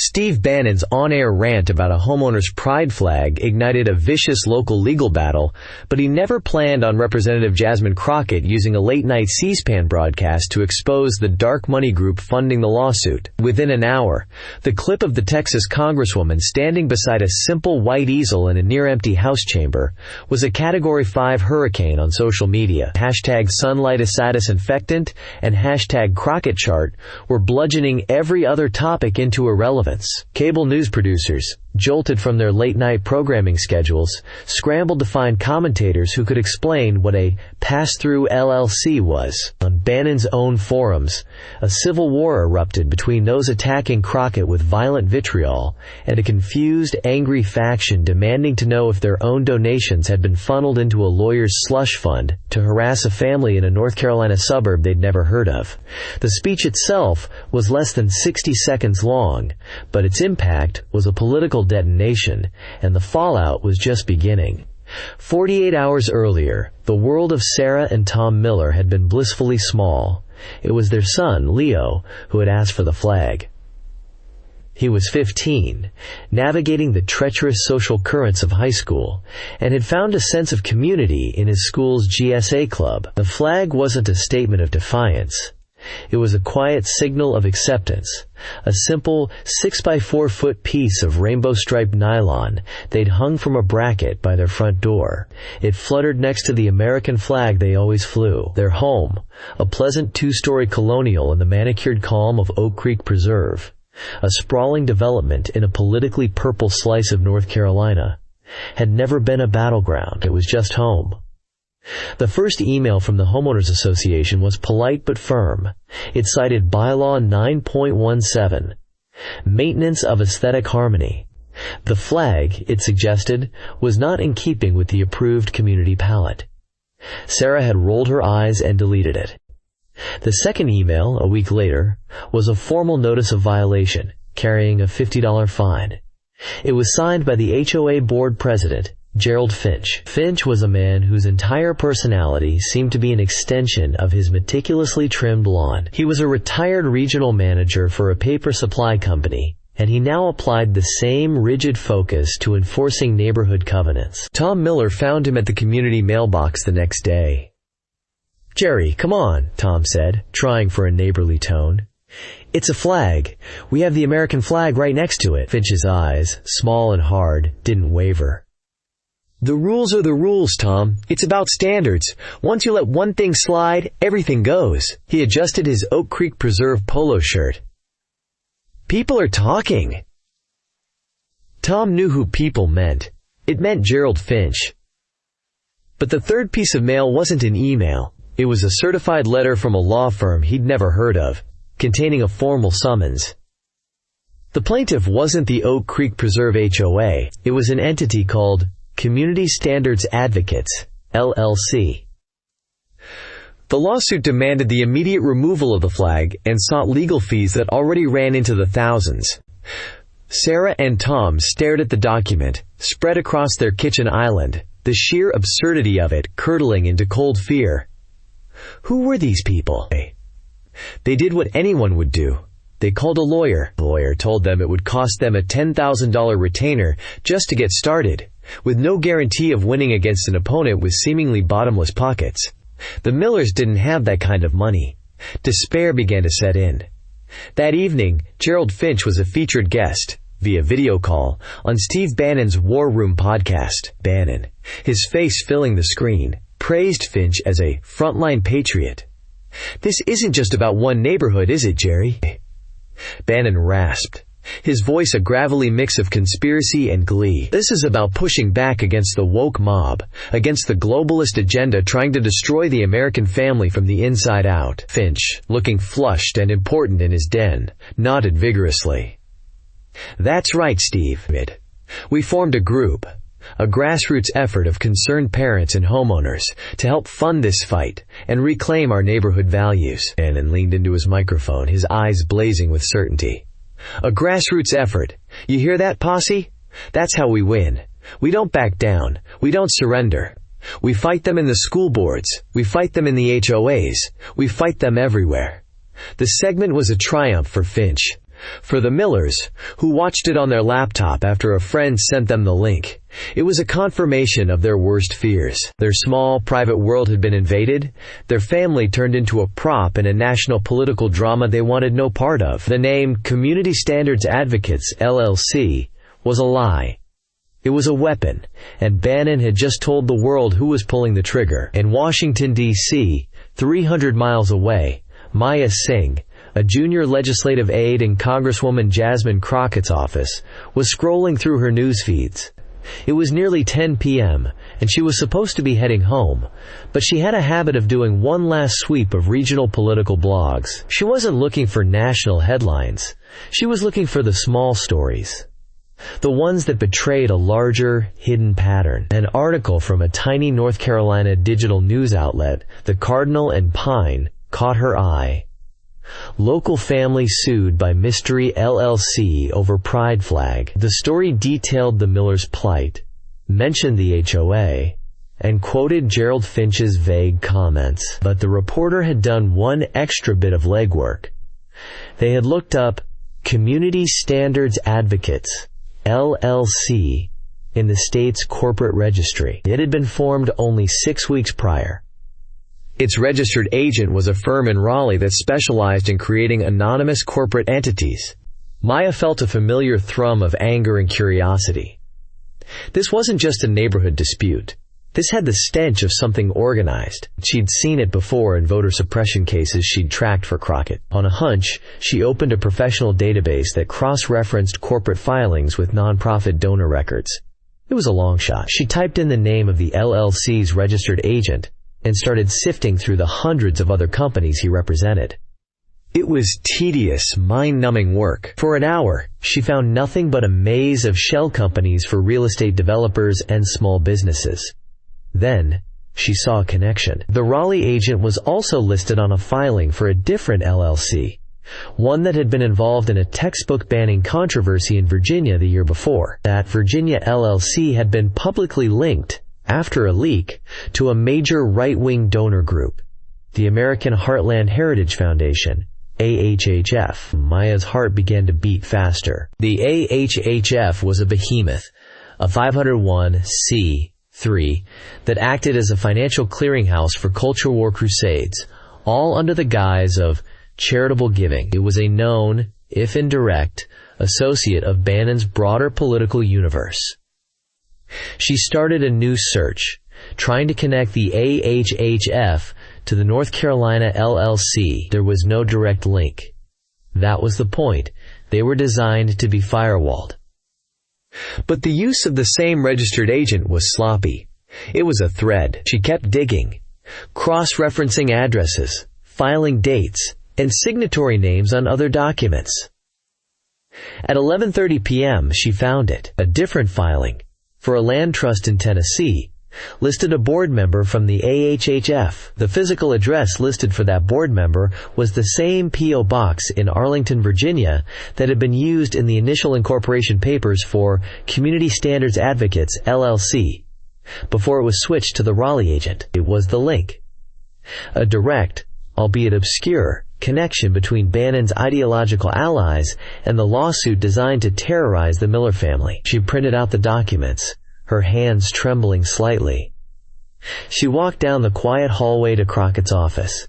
Steve Bannon's on-air rant about a homeowner's pride flag ignited a vicious local legal battle, but he never planned on Representative Jasmine Crockett using a late-night C-SPAN broadcast to expose the dark money group funding the lawsuit. Within an hour, the clip of the Texas congresswoman standing beside a simple white easel in a near-empty House chamber was a Category 5 hurricane on social media. Hashtag sunlight infectant and hashtag Crockett chart were bludgeoning every other topic into irrelevance. Cable news producers, jolted from their late-night programming schedules, scrambled to find commentators who could explain what a pass-through LLC was. On Bannon's own forums, a civil war erupted between those attacking Crockett with violent vitriol and a confused, angry faction demanding to know if their own donations had been funneled into a lawyer's slush fund to harass a family in a North Carolina suburb they'd never heard of. The speech itself was less than 60 seconds long, but its impact was a political detonation, and the fallout was just beginning. 48 hours earlier, the world of Sarah and Tom Miller had been blissfully small. It was their son, Leo, who had asked for the flag. He was 15, navigating the treacherous social currents of high school, and had found a sense of community in his school's GSA club. The flag wasn't a statement of defiance. It was a quiet signal of acceptance, a simple 6x4-foot piece of rainbow-striped nylon they'd hung from a bracket by their front door. It fluttered next to the American flag they always flew, their home, a pleasant two-story colonial in the manicured calm of Oak Creek Preserve, a sprawling development in a politically purple slice of North Carolina. Had never been a battleground, it was just home. The first email from the Homeowners Association was polite but firm. It cited Bylaw 9.17, Maintenance of Aesthetic Harmony. The flag, it suggested, was not in keeping with the approved community palette. Sarah had rolled her eyes and deleted it. The second email, a week later, was a formal notice of violation, carrying a $50 fine. It was signed by the HOA board president, Gerald Finch. Finch was a man whose entire personality seemed to be an extension of his meticulously trimmed lawn. He was a retired regional manager for a paper supply company, and he now applied the same rigid focus to enforcing neighborhood covenants. Tom Miller found him at the community mailbox the next day. "Jerry, come on," Tom said, trying for a neighborly tone. "It's a flag. We have the American flag right next to it." Finch's eyes, small and hard, didn't waver. "The rules are the rules, Tom. It's about standards. Once you let one thing slide, everything goes." He adjusted his Oak Creek Preserve polo shirt. "People are talking." Tom knew who people meant. It meant Gerald Finch. But the third piece of mail wasn't an email. It was a certified letter from a law firm he'd never heard of, containing a formal summons. The plaintiff wasn't the Oak Creek Preserve HOA. It was an entity called Community Standards Advocates, LLC. The lawsuit demanded the immediate removal of the flag and sought legal fees that already ran into the thousands. Sarah and Tom stared at the document, spread across their kitchen island, the sheer absurdity of it curdling into cold fear. Who were these people? They did what anyone would do. They called a lawyer. The lawyer told them it would cost them a $10,000 retainer just to get started, with no guarantee of winning against an opponent with seemingly bottomless pockets. The Millers didn't have that kind of money. Despair began to set in. That evening, Gerald Finch was a featured guest, via video call, on Steve Bannon's War Room podcast. Bannon, his face filling the screen, praised Finch as a frontline patriot. "This isn't just about one neighborhood, is it, Jerry?" Bannon rasped, his voice a gravelly mix of conspiracy and glee. "This is about pushing back against the woke mob, against the globalist agenda trying to destroy the American family from the inside out." Finch, looking flushed and important in his den, nodded vigorously. "That's right, Steve. We formed a group, a grassroots effort of concerned parents and homeowners to help fund this fight and reclaim our neighborhood values." Bannon leaned into his microphone, his eyes blazing with certainty. "A grassroots effort. You hear that, posse? That's how we win. We don't back down. We don't surrender. We fight them in the school boards. We fight them in the HOAs. We fight them everywhere." The segment was a triumph for Finch, For the Millers, who watched it on their laptop after a friend sent them the link, it was a confirmation of their worst fears. Their small, private world had been invaded, their family turned into a prop in a national political drama they wanted no part of. The name Community Standards Advocates, LLC, was a lie. It was a weapon, and Bannon had just told the world who was pulling the trigger. In Washington, D.C., 300 miles away, Maya Singh, a junior legislative aide in Congresswoman Jasmine Crockett's office, was scrolling through her news feeds. It was nearly 10 p.m., and she was supposed to be heading home, but she had a habit of doing one last sweep of regional political blogs. She wasn't looking for national headlines. She was looking for the small stories, the ones that betrayed a larger, hidden pattern. An article from a tiny North Carolina digital news outlet, the Cardinal and Pine, caught her eye. Local family sued by Mystery LLC over pride flag. The story detailed the Millers' plight, mentioned the HOA, and quoted Gerald Finch's vague comments. But the reporter had done one extra bit of legwork. They had looked up Community Standards Advocates, LLC, in the state's corporate registry. It had been formed only 6 weeks prior. Its registered agent was a firm in Raleigh that specialized in creating anonymous corporate entities. Maya felt a familiar thrum of anger and curiosity. This wasn't just a neighborhood dispute. This had the stench of something organized. She'd seen it before in voter suppression cases she'd tracked for Crockett. On a hunch, she opened a professional database that cross-referenced corporate filings with nonprofit donor records. It was a long shot. She typed in the name of the LLC's registered agent and started sifting through the hundreds of other companies he represented. It was tedious, mind-numbing work. For an hour, she found nothing but a maze of shell companies for real estate developers and small businesses. Then, she saw a connection. The Raleigh agent was also listed on a filing for a different LLC, one that had been involved in a textbook banning controversy in Virginia the year before. That Virginia LLC had been publicly linked, after a leak, to a major right-wing donor group, the American Heartland Heritage Foundation, AHHF. Maya's heart began to beat faster. The AHHF was a behemoth, a 501c3 that acted as a financial clearinghouse for culture war crusades, all under the guise of charitable giving. It was a known, if indirect, associate of Bannon's broader political universe. She started a new search, trying to connect the AHHF to the North Carolina LLC. There was no direct link. That was the point. They were designed to be firewalled. But the use of the same registered agent was sloppy. It was a thread. She kept digging, cross-referencing addresses, filing dates, and signatory names on other documents. At 11:30 p.m., she found it. A different filing, for a land trust in Tennessee, listed a board member from the AHHF. The physical address listed for that board member was the same P.O. box in Arlington, Virginia that had been used in the initial incorporation papers for Community Standards Advocates, LLC, before it was switched to the Raleigh agent. It was the link. A direct, albeit obscure, connection between Bannon's ideological allies and the lawsuit designed to terrorize the Miller family. She printed out the documents, her hands trembling slightly. She walked down the quiet hallway to Crockett's office.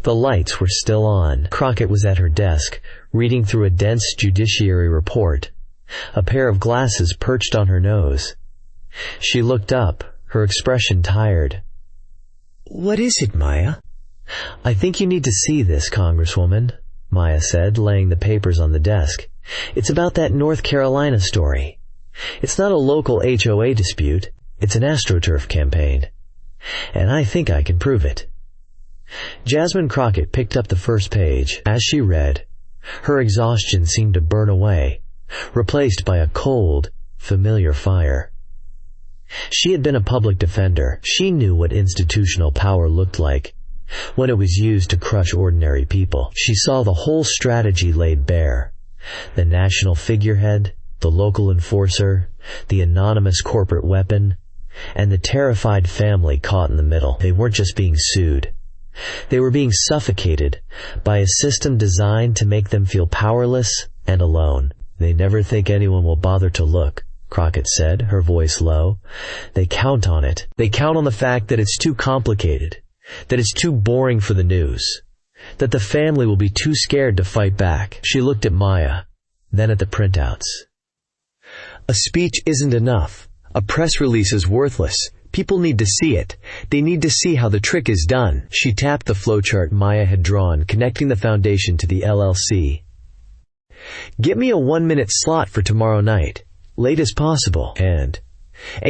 The lights were still on. Crockett was at her desk, reading through a dense judiciary report, a pair of glasses perched on her nose. She looked up, her expression tired. "What is it, Maya?" "I think you need to see this, Congresswoman," Maya said, laying the papers on the desk. "It's about that North Carolina story. It's not a local HOA dispute. It's an astroturf campaign. And I think I can prove it." Jasmine Crockett picked up the first page. As she read, her exhaustion seemed to burn away, replaced by a cold, familiar fire. She had been a public defender. She knew what institutional power looked like when it was used to crush ordinary people. She saw the whole strategy laid bare. The national figurehead, the local enforcer, the anonymous corporate weapon, and the terrified family caught in the middle. They weren't just being sued. They were being suffocated by a system designed to make them feel powerless and alone. "They never think anyone will bother to look," Crockett said, her voice low. "They count on it. They count on the fact that it's too complicated, that it's too boring for the news, that the family will be too scared to fight back." She looked at Maya, then at the printouts. "A speech isn't enough. A press release is worthless. People need to see it. They need to see how the trick is done." She tapped the flowchart Maya had drawn, connecting the foundation to the LLC. "Get me a 1-minute slot for tomorrow night, late as possible, and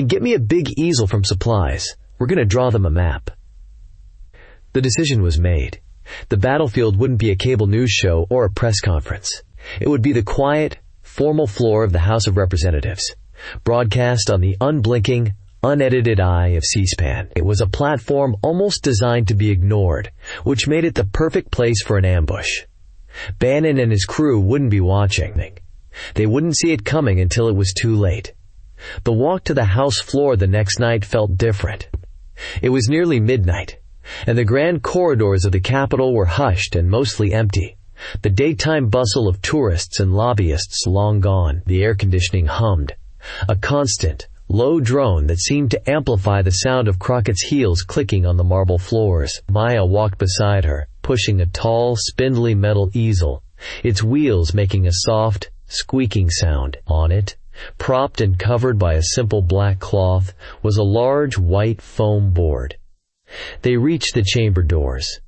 get me a big easel from supplies. We're going to draw them a map." The decision was made. The battlefield wouldn't be a cable news show or a press conference. It would be the quiet, formal floor of the House of Representatives, broadcast on the unblinking, unedited eye of C-SPAN. It was a platform almost designed to be ignored, which made it the perfect place for an ambush. Bannon and his crew wouldn't be watching. They wouldn't see it coming until it was too late. The walk to the House floor the next night felt different. It was nearly midnight, and the grand corridors of the Capitol were hushed and mostly empty. The daytime bustle of tourists and lobbyists long gone. The air conditioning hummed, a constant, low drone that seemed to amplify the sound of Crockett's heels clicking on the marble floors. Maya walked beside her, pushing a tall, spindly metal easel, its wheels making a soft, squeaking sound. On it, propped and covered by a simple black cloth, was a large white foam board. They reached the chamber doors.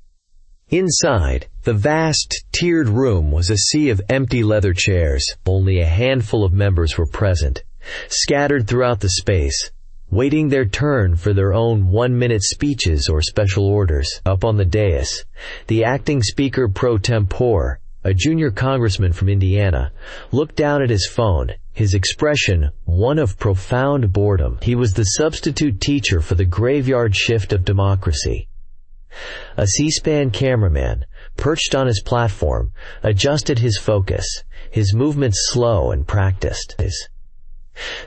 Inside, the vast, tiered room was a sea of empty leather chairs. Only a handful of members were present, scattered throughout the space, waiting their turn for their own 1-minute speeches or special orders. Up on the dais, the acting Speaker pro tempore, a junior congressman from Indiana, looked down at his phone, his expression one of profound boredom. He was the substitute teacher for the graveyard shift of democracy. A C-SPAN cameraman, perched on his platform, adjusted his focus, his movements slow and practiced.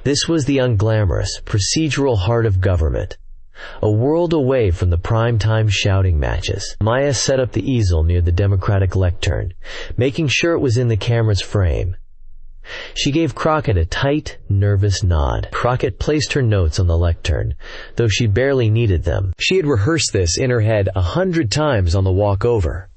This was the unglamorous, procedural heart of government, a world away from the prime-time shouting matches. Maya set up the easel near the Democratic lectern, making sure it was in the camera's frame. She gave Crockett a tight, nervous nod. Crockett placed her notes on the lectern, though she barely needed them. She had rehearsed this in her head 100 times on the walk over.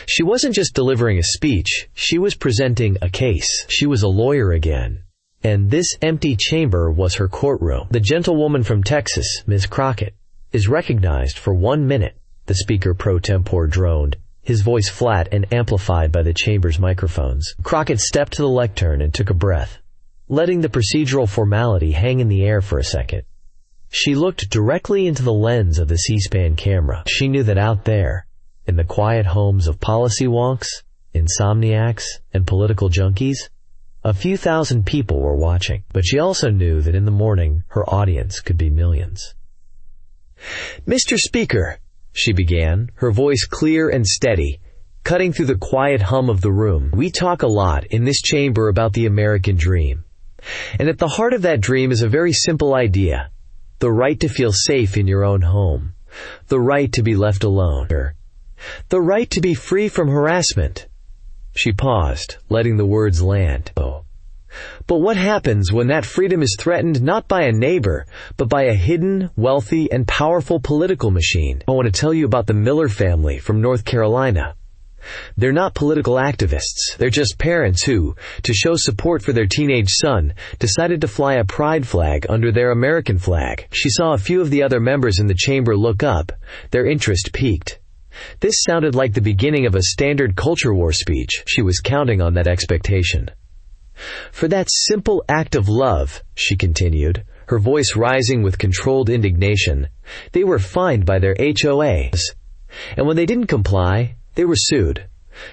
She wasn't just delivering a speech, she was presenting a case. She was a lawyer again. And this empty chamber was her courtroom. "The gentlewoman from Texas, Miss Crockett, is recognized for 1 minute," the Speaker pro tempore droned, his voice flat and amplified by the chamber's microphones. Crockett stepped to the lectern and took a breath, letting the procedural formality hang in the air for a second. She looked directly into the lens of the C-SPAN camera. She knew that out there, in the quiet homes of policy wonks, insomniacs, and political junkies, a few thousand people were watching. But she also knew that in the morning her audience could be millions. "Mr. Speaker," she began, her voice clear and steady, cutting through the quiet hum of the room. "We talk a lot in this chamber about the American dream. And at the heart of that dream is a very simple idea. The right to feel safe in your own home. The right to be left alone. The right to be free from harassment." She paused, letting the words land. "Oh. But what happens when that freedom is threatened not by a neighbor, but by a hidden, wealthy, and powerful political machine?" I want to tell you about the Miller family from North Carolina. They're not political activists. They're just parents who, to show support for their teenage son, decided to fly a pride flag under their American flag. She saw a few of the other members in the chamber look up. Their interest peaked. This sounded like the beginning of a standard culture war speech. She was counting on that expectation. "For that simple act of love," she continued, her voice rising with controlled indignation, "they were fined by their HOAs. And when they didn't comply, they were sued.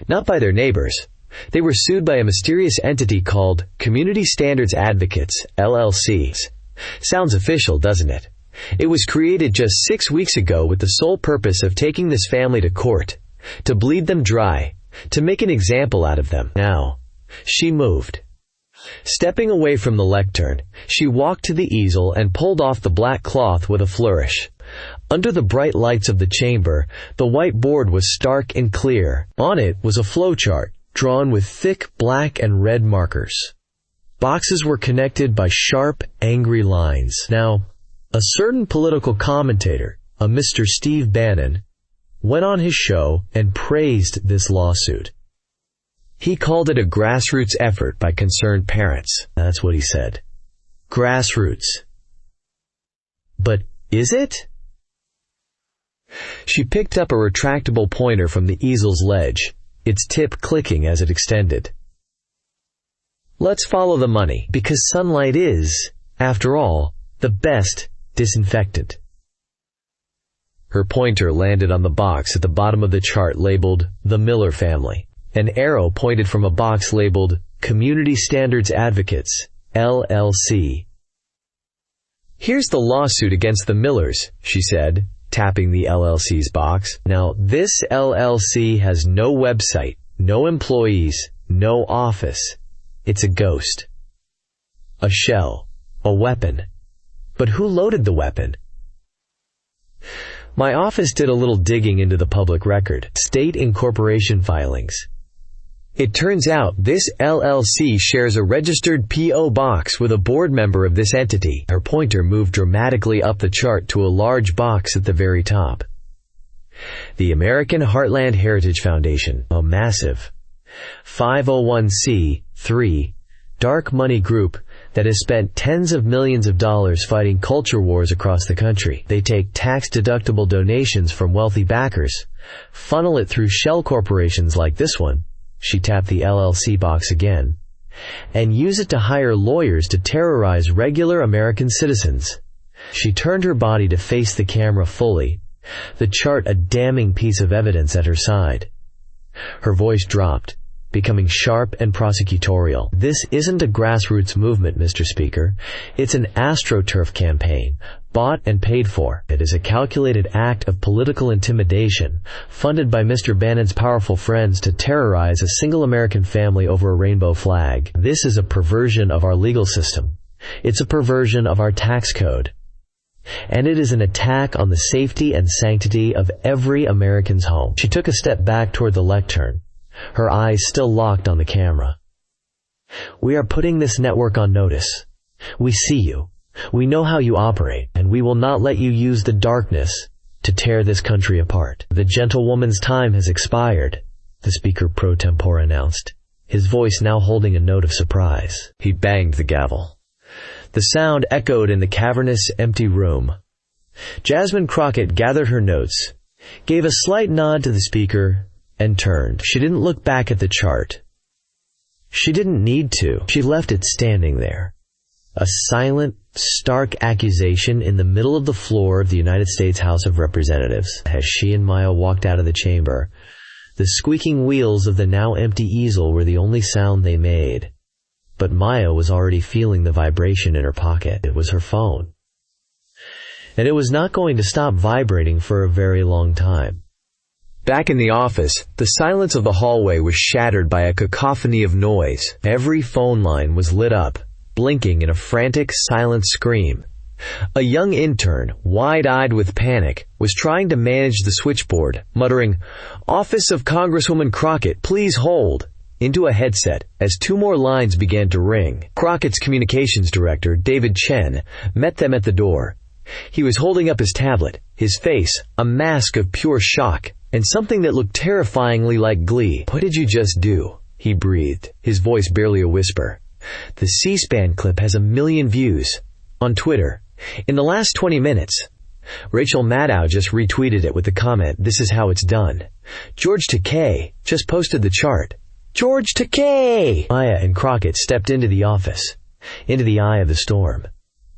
Not by their neighbors. They were sued by a mysterious entity called Community Standards Advocates, LLCs. Sounds official, doesn't it? It was created just 6 weeks ago with the sole purpose of taking this family to court, to bleed them dry, to make an example out of them." Now, she moved. Stepping away from the lectern, she walked to the easel and pulled off the black cloth with a flourish. Under the bright lights of the chamber, the whiteboard was stark and clear. On it was a flowchart, drawn with thick black and red markers. Boxes were connected by sharp, angry lines. Now, a certain political commentator, a Mr. Steve Bannon, went on his show and praised this lawsuit. He called it a grassroots effort by concerned parents. That's what he said. Grassroots. But is it? She picked up a retractable pointer from the easel's ledge, its tip clicking as it extended. Let's follow the money, because sunlight is, after all, the best disinfectant. Her pointer landed on the box at the bottom of the chart labeled The Miller Family. An arrow pointed from a box labeled Community Standards Advocates, LLC. Here's the lawsuit against the Millers, she said, tapping the LLC's box. Now, this LLC has no website, no employees, no office. It's a ghost. A shell. A weapon. But who loaded the weapon? My office did a little digging into the public record, state incorporation filings. It turns out this LLC shares a registered P.O. box with a board member of this entity. Her pointer moved dramatically up the chart to a large box at the very top. The American Heartland Heritage Foundation, a massive 501c3 dark money group that has spent tens of millions of dollars fighting culture wars across the country. They take tax-deductible donations from wealthy backers, funnel it through shell corporations like this one, she tapped the LLC box again, and use it to hire lawyers to terrorize regular American citizens. She turned her body to face the camera fully, the chart a damning piece of evidence at her side. Her voice dropped, becoming sharp and prosecutorial. This isn't a grassroots movement, Mr. Speaker. It's an astroturf campaign, bought and paid for. It is a calculated act of political intimidation, funded by Mr. Bannon's powerful friends to terrorize a single American family over a rainbow flag. This is a perversion of our legal system. It's a perversion of our tax code. And it is an attack on the safety and sanctity of every American's home. She took a step back toward the lectern, her eyes still locked on the camera. We are putting this network on notice. We see you. We know how you operate, and we will not let you use the darkness to tear this country apart. The gentlewoman's time has expired, the speaker pro tempore announced, his voice now holding a note of surprise. He banged the gavel. The sound echoed in the cavernous, empty room. Jasmine Crockett gathered her notes, gave a slight nod to the speaker, and turned. She didn't look back at the chart. She didn't need to. She left it standing there. A silent, stark accusation in the middle of the floor of the United States House of Representatives. As she and Maya walked out of the chamber, the squeaking wheels of the now empty easel were the only sound they made. But Maya was already feeling the vibration in her pocket. It was her phone. And it was not going to stop vibrating for a very long time. Back in the office, the silence of the hallway was shattered by a cacophony of noise. Every phone line was lit up, blinking in a frantic, silent scream. A young intern, wide-eyed with panic, was trying to manage the switchboard, muttering, "Office of Congresswoman Crockett, please hold," into a headset as two more lines began to ring. Crockett's communications director, David Chen, met them at the door. He was holding up his tablet, his face a mask of pure shock, and something that looked terrifyingly like glee. "What did you just do?" he breathed, his voice barely a whisper. "The C-SPAN clip has 1 million views. On Twitter. In the last 20 minutes. Rachel Maddow just retweeted it with the comment, 'This is how it's done.' George Takei just posted the chart. George Takei!" Maya and Crockett stepped into the office, into the eye of the storm.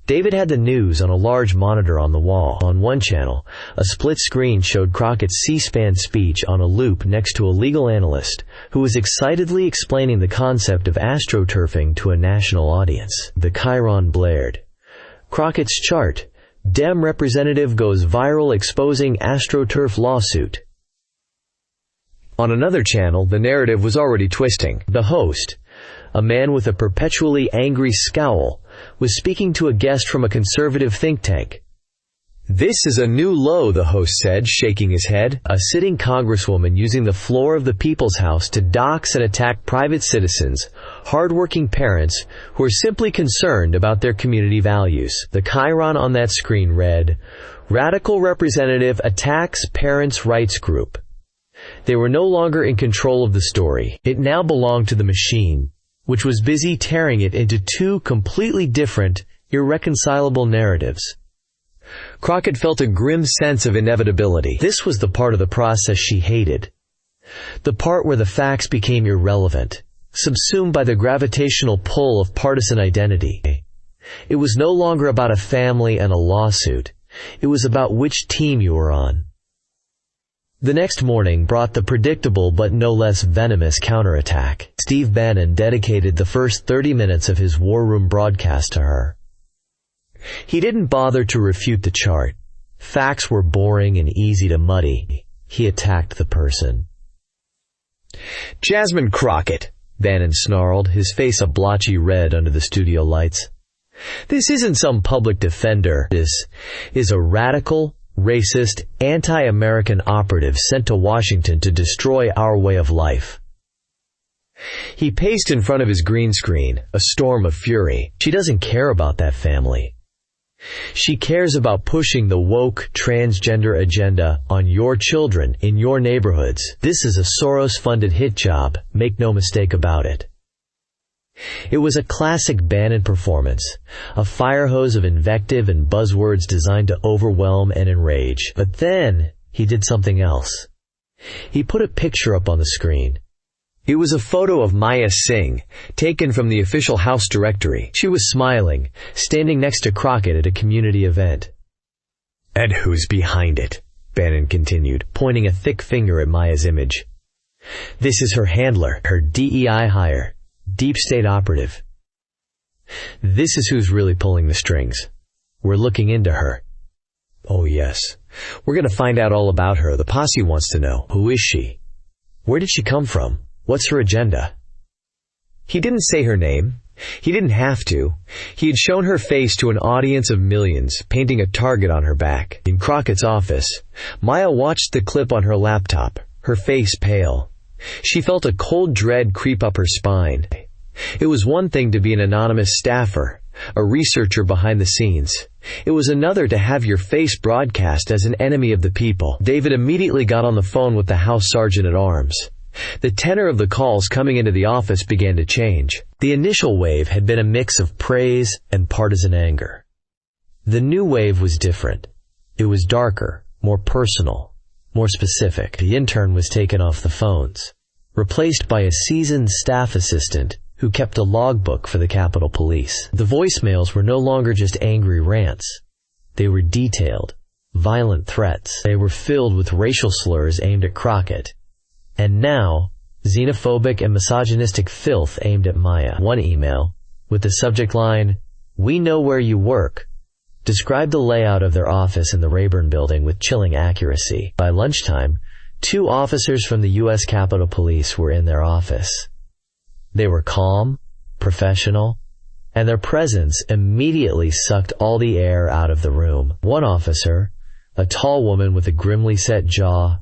David had the news on a large monitor on the wall. On one channel, a split screen showed Crockett's C-SPAN speech on a loop next to a legal analyst who was excitedly explaining the concept of astroturfing to a national audience. The chyron blared. Crockett's chart, Dem representative goes viral exposing astroturf lawsuit. On another channel, the narrative was already twisting. The host, a man with a perpetually angry scowl, was speaking to a guest from a conservative think tank. "This is a new low," the host said, shaking his head. A sitting congresswoman using the floor of the People's House to dox and attack private citizens, hard-working parents who are simply concerned about their community values. The chyron on that screen read, "Radical representative attacks parents' rights group." They were no longer in control of the story. It now belonged to the machine, which was busy tearing it into two completely different, irreconcilable narratives. Crockett felt a grim sense of inevitability. This was the part of the process she hated. The part where the facts became irrelevant, subsumed by the gravitational pull of partisan identity. It was no longer about a family and a lawsuit. It was about which team you were on. The next morning brought the predictable but no less venomous counterattack. Steve Bannon dedicated the first 30 minutes of his war room broadcast to her. He didn't bother to refute the chart. Facts were boring and easy to muddy. He attacked the person. "Jasmine Crockett," Bannon snarled, his face a blotchy red under the studio lights. "This isn't some public defender. This is a radical, racist, anti-American operative sent to Washington to destroy our way of life." He paced in front of his green screen, a storm of fury. She doesn't care about that family. She cares about pushing the woke, transgender agenda on your children in your neighborhoods. This is a Soros-funded hit job, make no mistake about it. It was a classic Bannon performance, a fire hose of invective and buzzwords designed to overwhelm and enrage. But then, he did something else. He put a picture up on the screen. It was a photo of Maya Singh, taken from the official House directory. She was smiling, standing next to Crockett at a community event. "And who's behind it?" Bannon continued, pointing a thick finger at Maya's image. "This is her handler, her DEI hire, deep state operative. This is who's really pulling the strings. We're looking into her. Oh yes, we're going to find out all about her. The posse wants to know. Who is she? Where did she come from? What's her agenda?" He didn't say her name. He didn't have to. He had shown her face to an audience of millions, painting a target on her back. In Crockett's office, Maya watched the clip on her laptop, her face pale. She felt a cold dread creep up her spine. It was one thing to be an anonymous staffer, a researcher behind the scenes. It was another to have your face broadcast as an enemy of the people. David immediately got on the phone with the House Sergeant-at-Arms. The tenor of the calls coming into the office began to change. The initial wave had been a mix of praise and partisan anger. The new wave was different. It was darker, more personal, more specific. The intern was taken off the phones, replaced by a seasoned staff assistant who kept a logbook for the Capitol Police. The voicemails were no longer just angry rants. They were detailed, violent threats. They were filled with racial slurs aimed at Crockett. And now, xenophobic and misogynistic filth aimed at Maya. One email, with the subject line, "We know where you work," described the layout of their office in the Rayburn building with chilling accuracy. By lunchtime, 2 officers from the U.S. Capitol Police were in their office. They were calm, professional, and their presence immediately sucked all the air out of the room. One officer, a tall woman with a grimly set jaw,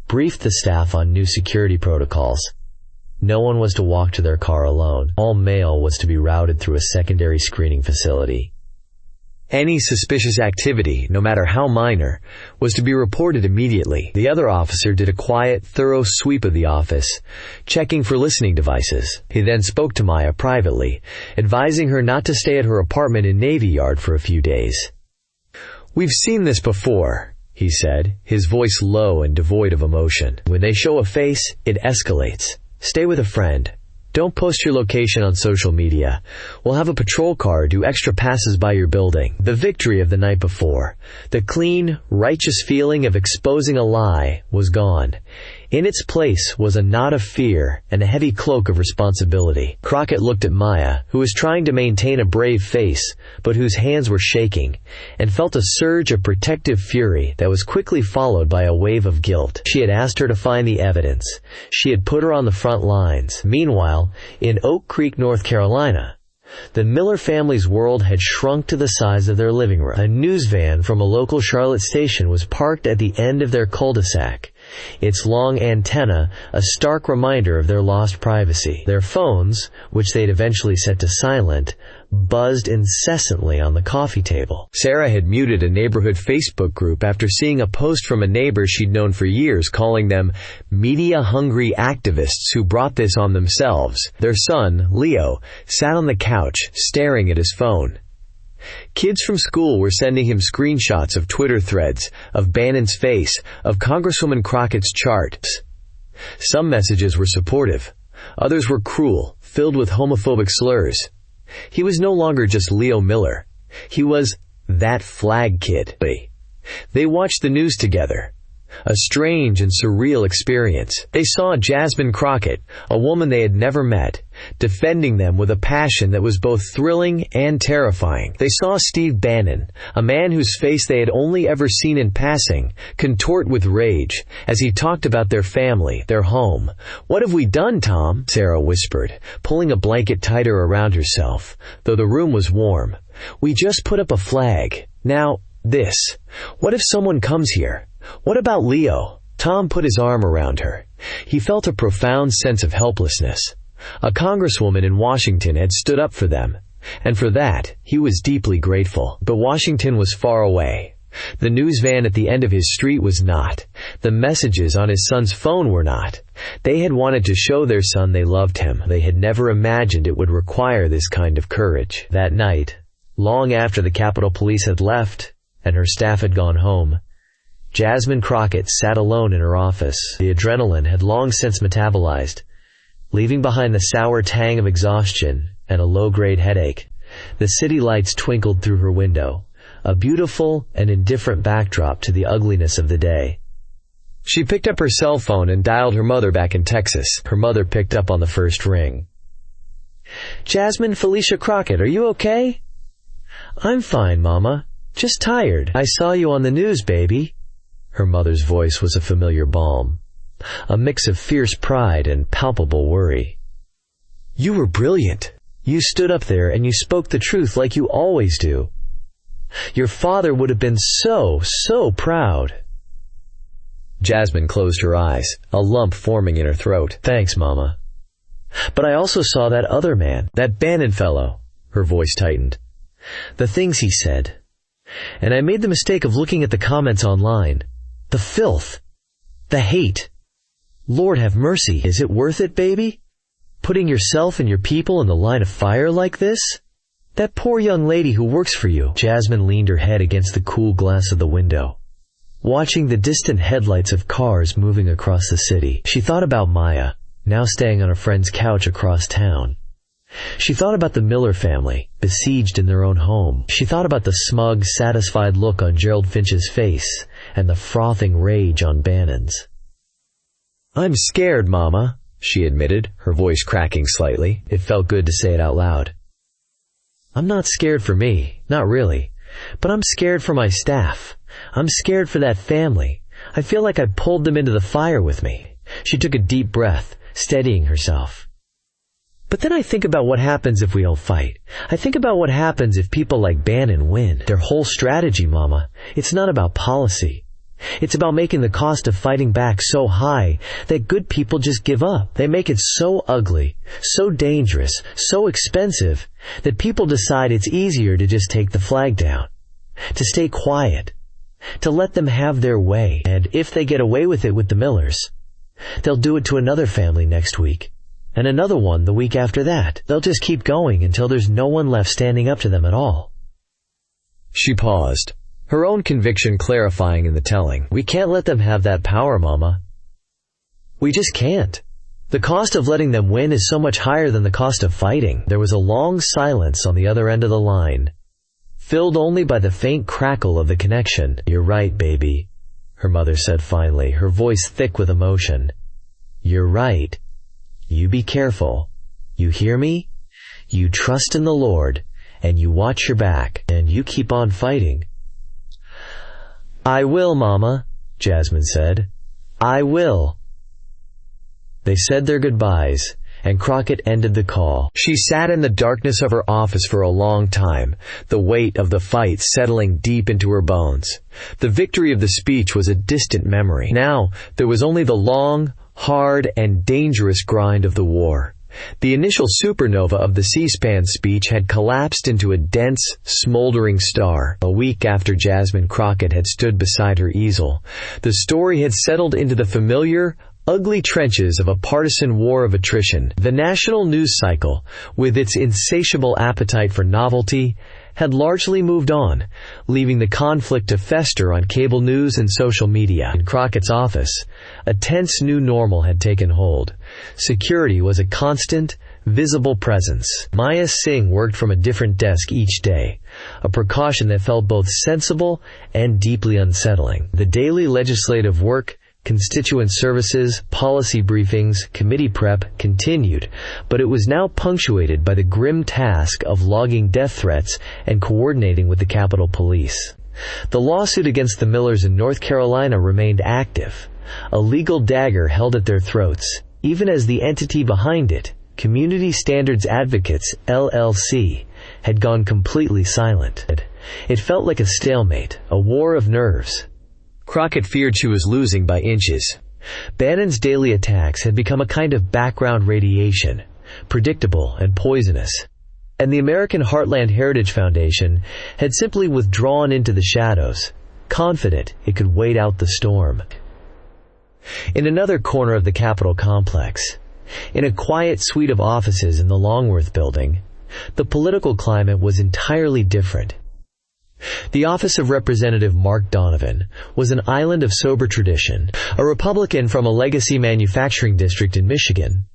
briefed the staff on new security protocols. No one was to walk to their car alone. All mail was to be routed through a secondary screening facility. Any suspicious activity, no matter how minor, was to be reported immediately. The other officer did a quiet, thorough sweep of the office, checking for listening devices. He then spoke to Maya privately, advising her not to stay at her apartment in Navy Yard for a few days. "We've seen this before," he said, his voice low and devoid of emotion. "When they show a face, it escalates. Stay with a friend. Don't post your location on social media. We'll have a patrol car do extra passes by your building." The victory of the night before, the clean, righteous feeling of exposing a lie, was gone. In its place was a knot of fear and a heavy cloak of responsibility. Crockett looked at Maya, who was trying to maintain a brave face, but whose hands were shaking, and felt a surge of protective fury that was quickly followed by a wave of guilt. She had asked her to find the evidence. She had put her on the front lines. Meanwhile, in Oak Creek, North Carolina, The Miller family's world had shrunk to the size of their living room. A news van from a local Charlotte station was parked at the end of their cul-de-sac, its long antenna a stark reminder of their lost privacy. Their phones, which they'd eventually set to silent, buzzed incessantly on the coffee table. Sarah had muted a neighborhood Facebook group after seeing a post from a neighbor she'd known for years calling them media-hungry activists who brought this on themselves. Their son, Leo, sat on the couch, staring at his phone. Kids from school were sending him screenshots of Twitter threads, of Bannon's face, of Congresswoman Crockett's charts. Some messages were supportive. Others were cruel, filled with homophobic slurs. He was no longer just Leo Miller. He was that flag kid. They watched the news together. A strange and surreal experience. They saw Jasmine Crockett, a woman they had never met, defending them with a passion that was both thrilling and terrifying. They saw Steve Bannon, a man whose face they had only ever seen in passing, contort with rage as he talked about their family, their home. "What have we done, Tom?" Sarah whispered, pulling a blanket tighter around herself, though the room was warm. "We just put up a flag. Now, this. What if someone comes here? What about Leo?" Tom put his arm around her. He felt a profound sense of helplessness. A congresswoman in Washington had stood up for them, and for that he was deeply grateful. But Washington was far away. The news van at the end of his street was not. The messages on his son's phone were not. They had wanted to show their son they loved him. They had never imagined it would require this kind of courage. That night, long after the Capitol Police had left and her staff had gone home, Jasmine Crockett sat alone in her office. The adrenaline had long since metabolized, leaving behind the sour tang of exhaustion and a low-grade headache. The city lights twinkled through her window, a beautiful and indifferent backdrop to the ugliness of the day. She picked up her cell phone and dialed her mother back in Texas. Her mother picked up on the first ring. "Jasmine Felicia Crockett, are you okay?" "I'm fine, Mama. Just tired. I saw you on the news, baby." Her mother's voice was a familiar balm, a mix of fierce pride and palpable worry. "You were brilliant. You stood up there and you spoke the truth like you always do. Your father would have been so proud." Jasmine closed her eyes, a lump forming in her throat. "Thanks, Mama. But I also saw that other man, that Bannon fellow." Her voice tightened. "The things he said. And I made the mistake of looking at the comments online. The filth. The hate. Lord have mercy. Is it worth it, baby? Putting yourself and your people in the line of fire like this? That poor young lady who works for you." Jasmine leaned her head against the cool glass of the window, watching the distant headlights of cars moving across the city. She thought about Maya, now staying on a friend's couch across town. She thought about the Miller family, besieged in their own home. She thought about the smug, satisfied look on Gerald Finch's face and the frothing rage on Bannon's. "I'm scared, Mama," she admitted, her voice cracking slightly. It felt good to say it out loud. "I'm not scared for me, not really. But I'm scared for my staff. I'm scared for that family. I feel like I pulled them into the fire with me." She took a deep breath, steadying herself. "But then I think about what happens if we don't fight. I think about what happens if people like Bannon win. Their whole strategy, Mama. It's not about policy. It's about making the cost of fighting back so high that good people just give up. They make it so ugly, so dangerous, so expensive that people decide it's easier to just take the flag down, to stay quiet, to let them have their way. And if they get away with it with the Millers, they'll do it to another family next week, and another one the week after that. They'll just keep going until there's no one left standing up to them at all." She paused, her own conviction clarifying in the telling. "We can't let them have that power, Mama. We just can't. The cost of letting them win is so much higher than the cost of fighting." There was a long silence on the other end of the line, filled only by the faint crackle of the connection. "You're right, baby," her mother said finally, her voice thick with emotion. "You're right. You be careful. You hear me? You trust in the Lord, and you watch your back, and you keep on fighting." "I will, Mama," Jasmine said. "I will." They said their goodbyes, and Crockett ended the call. She sat in the darkness of her office for a long time, the weight of the fight settling deep into her bones. The victory of the speech was a distant memory. Now, there was only the long, hard, and dangerous grind of the war. The initial supernova of the C-SPAN speech had collapsed into a dense, smoldering star. A week after Jasmine Crockett had stood beside her easel, the story had settled into the familiar, ugly trenches of a partisan war of attrition. The national news cycle, with its insatiable appetite for novelty, had largely moved on, leaving the conflict to fester on cable news and social media. In Crockett's office, a tense new normal had taken hold. Security was a constant, visible presence. Maya Singh worked from a different desk each day, a precaution that felt both sensible and deeply unsettling. The daily legislative work, constituent services, policy briefings, committee prep continued, but it was now punctuated by the grim task of logging death threats and coordinating with the Capitol Police. The lawsuit against the Millers in North Carolina remained active, a legal dagger held at their throats, even as the entity behind it, Community Standards Advocates, LLC, had gone completely silent. It felt like a stalemate, a war of nerves. Crockett feared she was losing by inches. Bannon's daily attacks had become a kind of background radiation, predictable and poisonous. And the American Heartland Heritage Foundation had simply withdrawn into the shadows, confident it could wait out the storm. In another corner of the Capitol complex, in a quiet suite of offices in the Longworth building, the political climate was entirely different. The office of Representative Mark Donovan was an island of sober tradition, a Republican from a legacy manufacturing district in Michigan.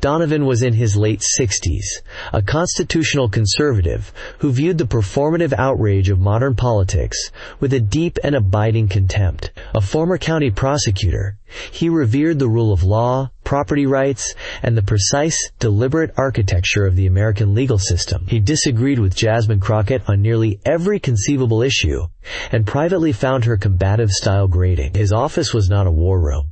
Donovan was in his late 60s, a constitutional conservative who viewed the performative outrage of modern politics with a deep and abiding contempt. A former county prosecutor, he revered the rule of law, property rights, and the precise, deliberate architecture of the American legal system. He disagreed with Jasmine Crockett on nearly every conceivable issue, and privately found her combative style grating. His office was not a war room.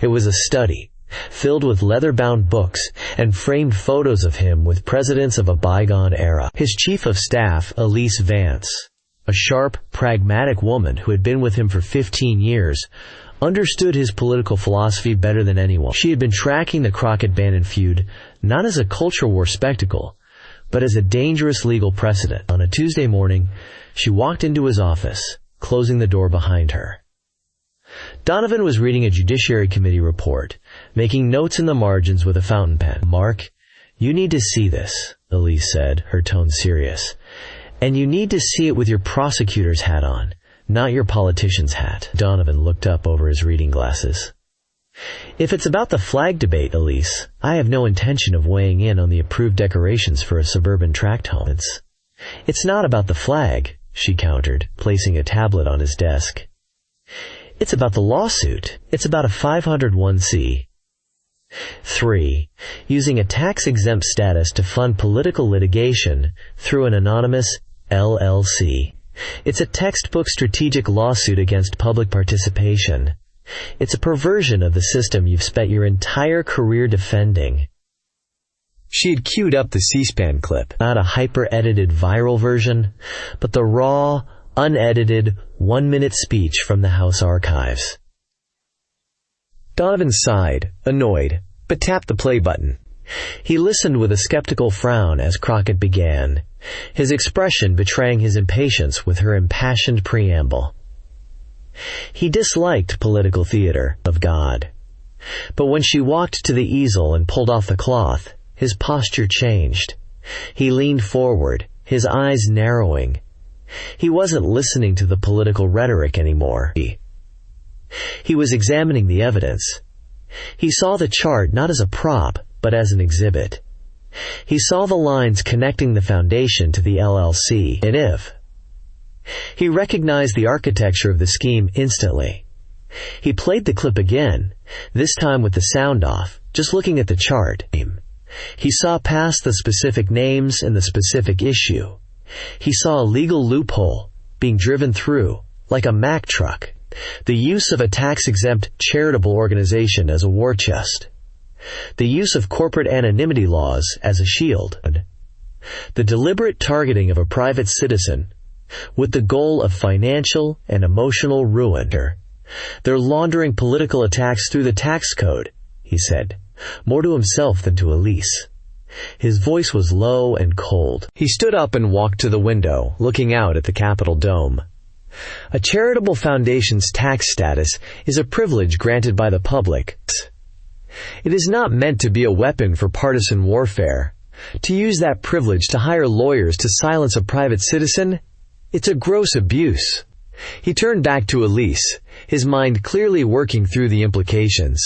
It was a study, filled with leather-bound books and framed photos of him with presidents of a bygone era. His chief of staff, Elise Vance, a sharp, pragmatic woman who had been with him for 15 years, understood his political philosophy better than anyone. She had been tracking the Crockett-Bannon feud not as a culture war spectacle, but as a dangerous legal precedent. On a Tuesday morning, she walked into his office, closing the door behind her. Donovan was reading a Judiciary Committee report, making notes in the margins with a fountain pen. "Mark, you need to see this," Elise said, her tone serious. "And you need to see it with your prosecutor's hat on, not your politician's hat." Donovan looked up over his reading glasses. "If it's about the flag debate, Elise, I have no intention of weighing in on the approved decorations for a suburban tract home." It's not about the flag," she countered, placing a tablet on his desk. "It's about the lawsuit. It's about a 501c3, using a tax-exempt status to fund political litigation through an anonymous LLC. It's a textbook strategic lawsuit against public participation. It's a perversion of the system you've spent your entire career defending." She had queued up the C-SPAN clip, not a hyper-edited viral version, but the raw, unedited, one-minute speech from the House archives. Donovan sighed, annoyed, but tapped the play button. He listened with a skeptical frown as Crockett began, his expression betraying his impatience with her impassioned preamble. He disliked political theater, of God. But when she walked to the easel and pulled off the cloth, his posture changed. He leaned forward, his eyes narrowing. He wasn't listening to the political rhetoric anymore. He was examining the evidence. He saw the chart not as a prop, but as an exhibit. He saw the lines connecting the foundation to the LLC, and he recognized the architecture of the scheme instantly. He played the clip again, this time with the sound off, just looking at the chart. He saw past the specific names and the specific issue. He saw a legal loophole being driven through, like a Mack truck, the use of a tax-exempt charitable organization as a war chest. the use of corporate anonymity laws as a shield, the deliberate targeting of a private citizen with the goal of financial and emotional ruin. They're laundering political attacks through the tax code, he said, more to himself than to Elise. His voice was low and cold. He stood up and walked to the window, looking out at the Capitol dome. A charitable foundation's tax status is a privilege granted by the public. It is not meant to be a weapon for partisan warfare. To use that privilege to hire lawyers to silence a private citizen, it's a gross abuse. He turned back to Elise, his mind clearly working through the implications.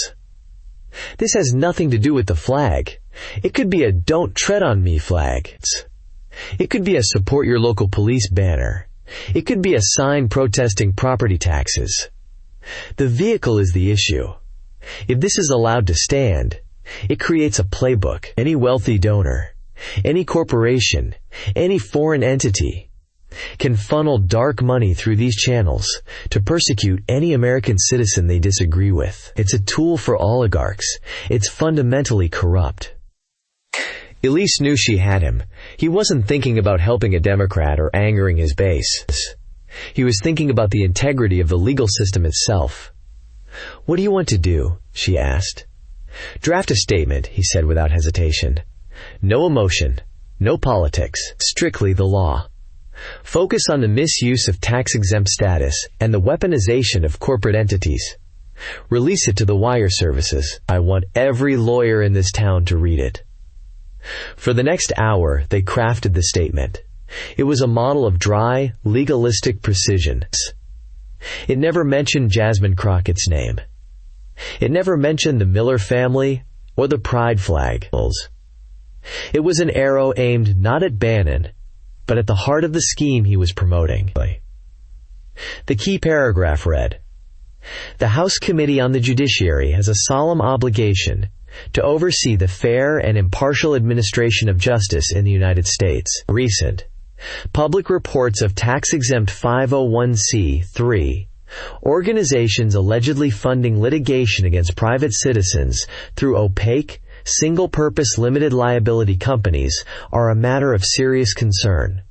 This has nothing to do with the flag. It could be a "Don't Tread on Me" flag. It could be a "Support Your Local Police" banner. It could be a sign protesting property taxes. The vehicle is the issue. If this is allowed to stand, it creates a playbook. Any wealthy donor, any corporation, any foreign entity can funnel dark money through these channels to persecute any American citizen they disagree with. It's a tool for oligarchs. It's fundamentally corrupt. Elise knew she had him. He wasn't thinking about helping a Democrat or angering his base. He was thinking about the integrity of the legal system itself. "What do you want to do?" she asked. "Draft a statement," he said without hesitation. "No emotion, no politics, strictly the law. Focus on the misuse of tax-exempt status and the weaponization of corporate entities. Release it to the wire services. I want every lawyer in this town to read it." For the next hour, they crafted the statement. It was a model of dry, legalistic precision. It never mentioned Jasmine Crockett's name. It never mentioned the Miller family or the pride flag. It was an arrow aimed not at Bannon, but at the heart of the scheme he was promoting. The key paragraph read, "The House Committee on the Judiciary has a solemn obligation to oversee the fair and impartial administration of justice in the United States. Recent public reports of tax-exempt 501c3 organizations allegedly funding litigation against private citizens through opaque, single-purpose limited liability companies are a matter of serious concern.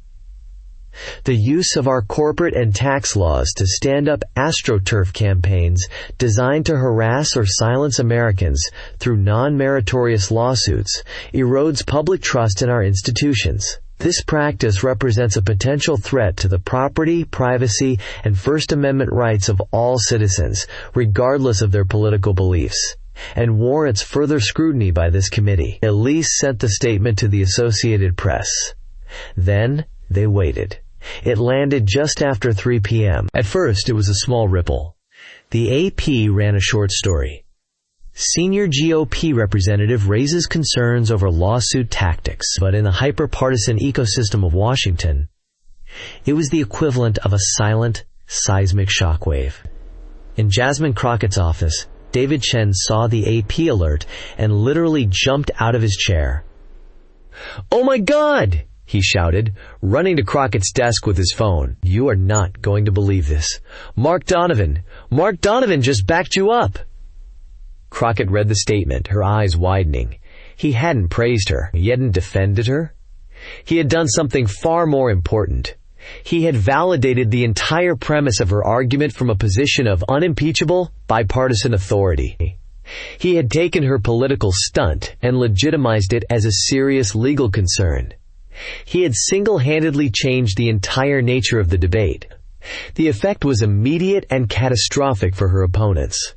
The use of our corporate and tax laws to stand up astroturf campaigns designed to harass or silence Americans through non-meritorious lawsuits erodes public trust in our institutions. This practice represents a potential threat to the property, privacy, and First Amendment rights of all citizens, regardless of their political beliefs, and warrants further scrutiny by this committee." Elise sent the statement to the Associated Press. Then they waited. It landed just after 3 p.m. At first, it was a small ripple. The AP ran a short story. Senior GOP representative raises concerns over lawsuit tactics. But in the hyper-partisan ecosystem of Washington, it was the equivalent of a silent, seismic shockwave. In Jasmine Crockett's office, David Chen saw the AP alert and literally jumped out of his chair. "Oh my God!" he shouted, running to Crockett's desk with his phone. "You are not going to believe this. Mark Donovan just backed you up." Crockett read the statement, her eyes widening. He hadn't praised her. He hadn't defended her. He had done something far more important. He had validated the entire premise of her argument from a position of unimpeachable, bipartisan authority. He had taken her political stunt and legitimized it as a serious legal concern. He had single-handedly changed the entire nature of the debate. The effect was immediate and catastrophic for her opponents.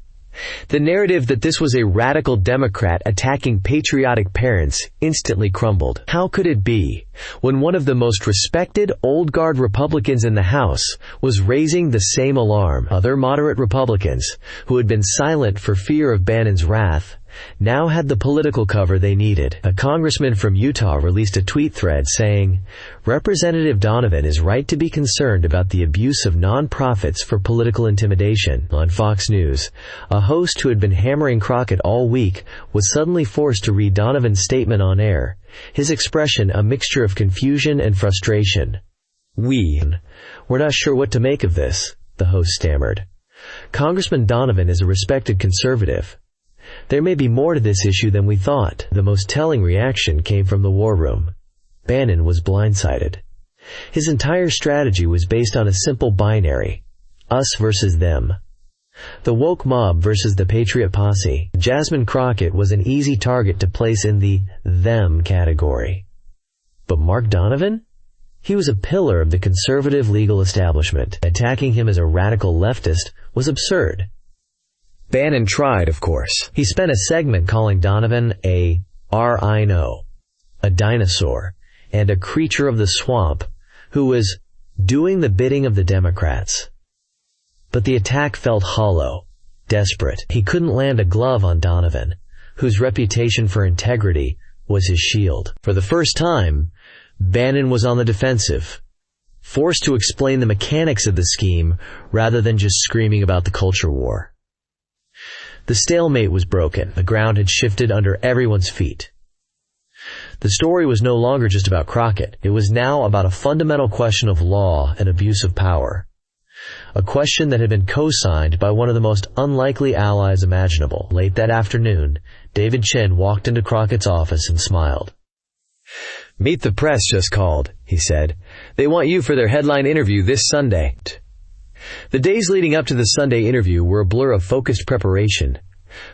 The narrative that this was a radical Democrat attacking patriotic parents instantly crumbled. How could it be, when one of the most respected old guard Republicans in the House was raising the same alarm? Other moderate Republicans, who had been silent for fear of Bannon's wrath, now had the political cover they needed. A congressman from Utah released a tweet thread saying, "Representative Donovan is right to be concerned about the abuse of nonprofits for political intimidation." On Fox News, a host who had been hammering Crockett all week was suddenly forced to read Donovan's statement on air, his expression a mixture of confusion and frustration. We're not sure what to make of this," the host stammered. "Congressman Donovan is a respected conservative. "There may be more to this issue than we thought." The most telling reaction came from the war room. Bannon was blindsided. His entire strategy was based on a simple binary: us versus them. The woke mob versus the patriot posse. Jasmine Crockett was an easy target to place in the them category. But Mark Donovan? He was a pillar of the conservative legal establishment. Attacking him as a radical leftist was absurd. Bannon tried, of course. He spent a segment calling Donovan a rhino, a dinosaur, and a creature of the swamp who was doing the bidding of the Democrats. But the attack felt hollow, desperate. He couldn't land a glove on Donovan, whose reputation for integrity was his shield. For the first time, Bannon was on the defensive, forced to explain the mechanics of the scheme rather than just screaming about the culture war. The stalemate was broken. The ground had shifted under everyone's feet. The story was no longer just about Crockett. It was now about a fundamental question of law and abuse of power. A question that had been co-signed by one of the most unlikely allies imaginable. Late that afternoon, David Chen walked into Crockett's office and smiled. "Meet the Press just called," he said. "They want you for their headline interview this Sunday." The days leading up to the Sunday interview were a blur of focused preparation.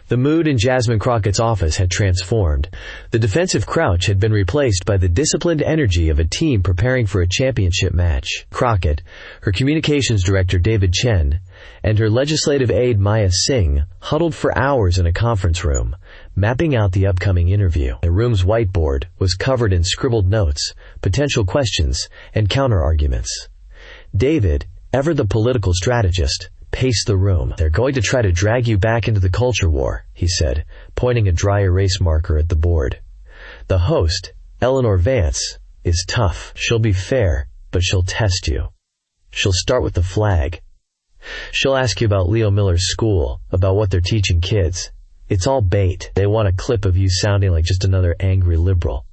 The mood in Jasmine Crockett's office had transformed. The defensive crouch had been replaced by the disciplined energy of a team preparing for a championship match. Crockett, her communications director David Chen, and her legislative aide Maya Singh huddled for hours in a conference room, mapping out the upcoming interview. The room's whiteboard was covered in scribbled notes, potential questions, and counter-arguments. David, ever the political strategist, paced the room. "They're going to try to drag you back into the culture war," he said, pointing a dry erase marker at the board. "The host, Eleanor Vance, is tough. She'll be fair, but she'll test you. She'll start with the flag. She'll ask you about Leo Miller's school, about what they're teaching kids. It's all bait. They want a clip of you sounding like just another angry liberal.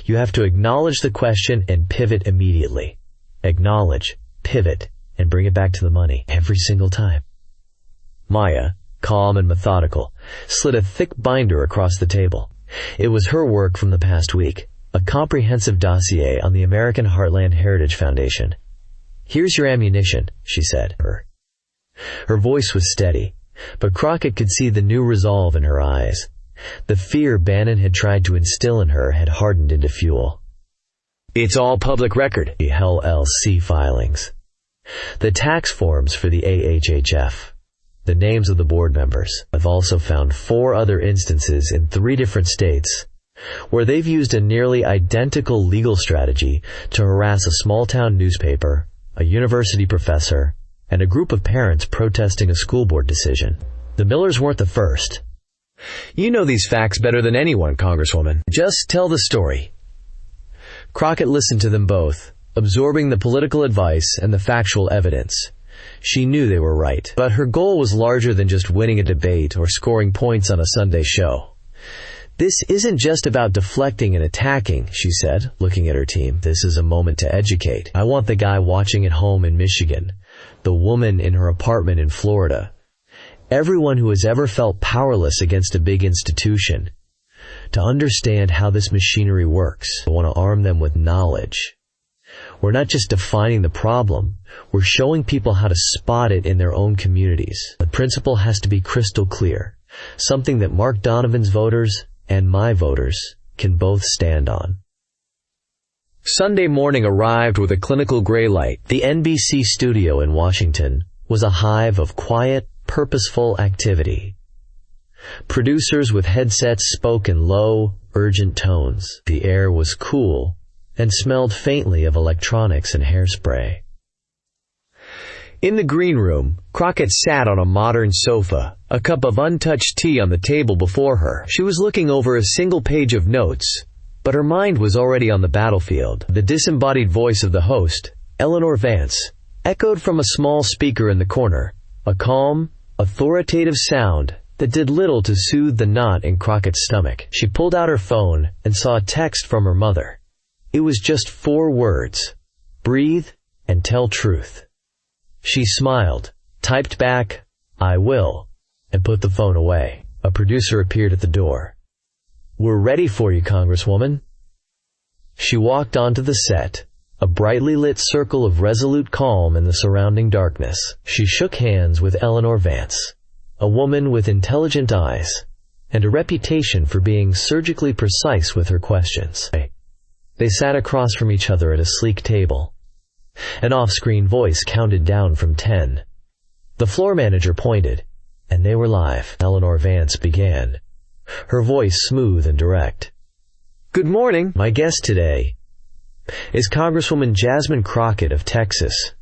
You have to acknowledge the question and pivot immediately. Acknowledge, pivot, and bring it back to the money every single time." Maya, calm and methodical, slid a thick binder across the table. It was her work from the past week, a comprehensive dossier on the American Heartland Heritage Foundation. "Here's your ammunition," she said. Her voice was steady, but Crockett could see the new resolve in her eyes. The fear Bannon had tried to instill in her had hardened into fuel. "It's all public record," the LLC filings. The tax forms for the AHHF, the names of the board members. I've also found 4 other instances in 3 different states where they've used a nearly identical legal strategy to harass a small-town newspaper, a university professor, and a group of parents protesting a school board decision. The Millers weren't the first. "You know these facts better than anyone, Congresswoman. Just tell the story." Crockett listened to them both, absorbing the political advice and the factual evidence. She knew they were right, but her goal was larger than just winning a debate or scoring points on a Sunday show. "This isn't just about deflecting and attacking," she said, looking at her team. "This is a moment to educate. I want the guy watching at home in Michigan, the woman in her apartment in Florida, everyone who has ever felt powerless against a big institution, to understand how this machinery works. I want to arm them with knowledge. We're not just defining the problem, we're showing people how to spot it in their own communities. The principle has to be crystal clear, something that Mark Donovan's voters and my voters can both stand on." Sunday morning arrived with a clinical gray light. The NBC studio in Washington was a hive of quiet, purposeful activity. Producers with headsets spoke in low, urgent tones. The air was cool and smelled faintly of electronics and hairspray. In the green room, Crockett sat on a modern sofa, a cup of untouched tea on the table before her. She was looking over a single page of notes, but her mind was already on the battlefield. The disembodied voice of the host, Eleanor Vance, echoed from a small speaker in the corner, a calm, authoritative sound that did little to soothe the knot in Crockett's stomach. She pulled out her phone and saw a text from her mother. It was just 4 words: breathe and tell truth. She smiled, typed back, "I will," and put the phone away. A producer appeared at the door. "We're ready for you, Congresswoman." She walked onto the set, a brightly lit circle of resolute calm in the surrounding darkness. She shook hands with Eleanor Vance, a woman with intelligent eyes and a reputation for being surgically precise with her questions. They sat across from each other at a sleek table. An off-screen voice counted down from 10. The floor manager pointed, and they were live. Eleanor Vance began, her voice smooth and direct. "Good morning. My guest today is Congresswoman Jasmine Crockett of Texas,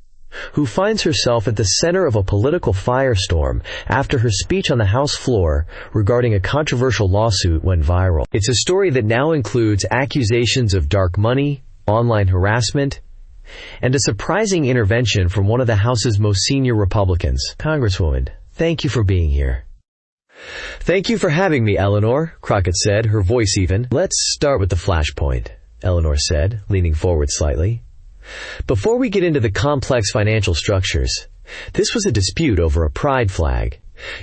who finds herself at the center of a political firestorm after her speech on the House floor regarding a controversial lawsuit went viral. It's a story that now includes accusations of dark money, online harassment, and a surprising intervention from one of the House's most senior Republicans. Congresswoman, thank you for being here." "Thank you for having me, Eleanor," Crockett said, her voice even. "Let's start with the flashpoint," Eleanor said, leaning forward slightly. "Before we get into the complex financial structures, this was a dispute over a pride flag.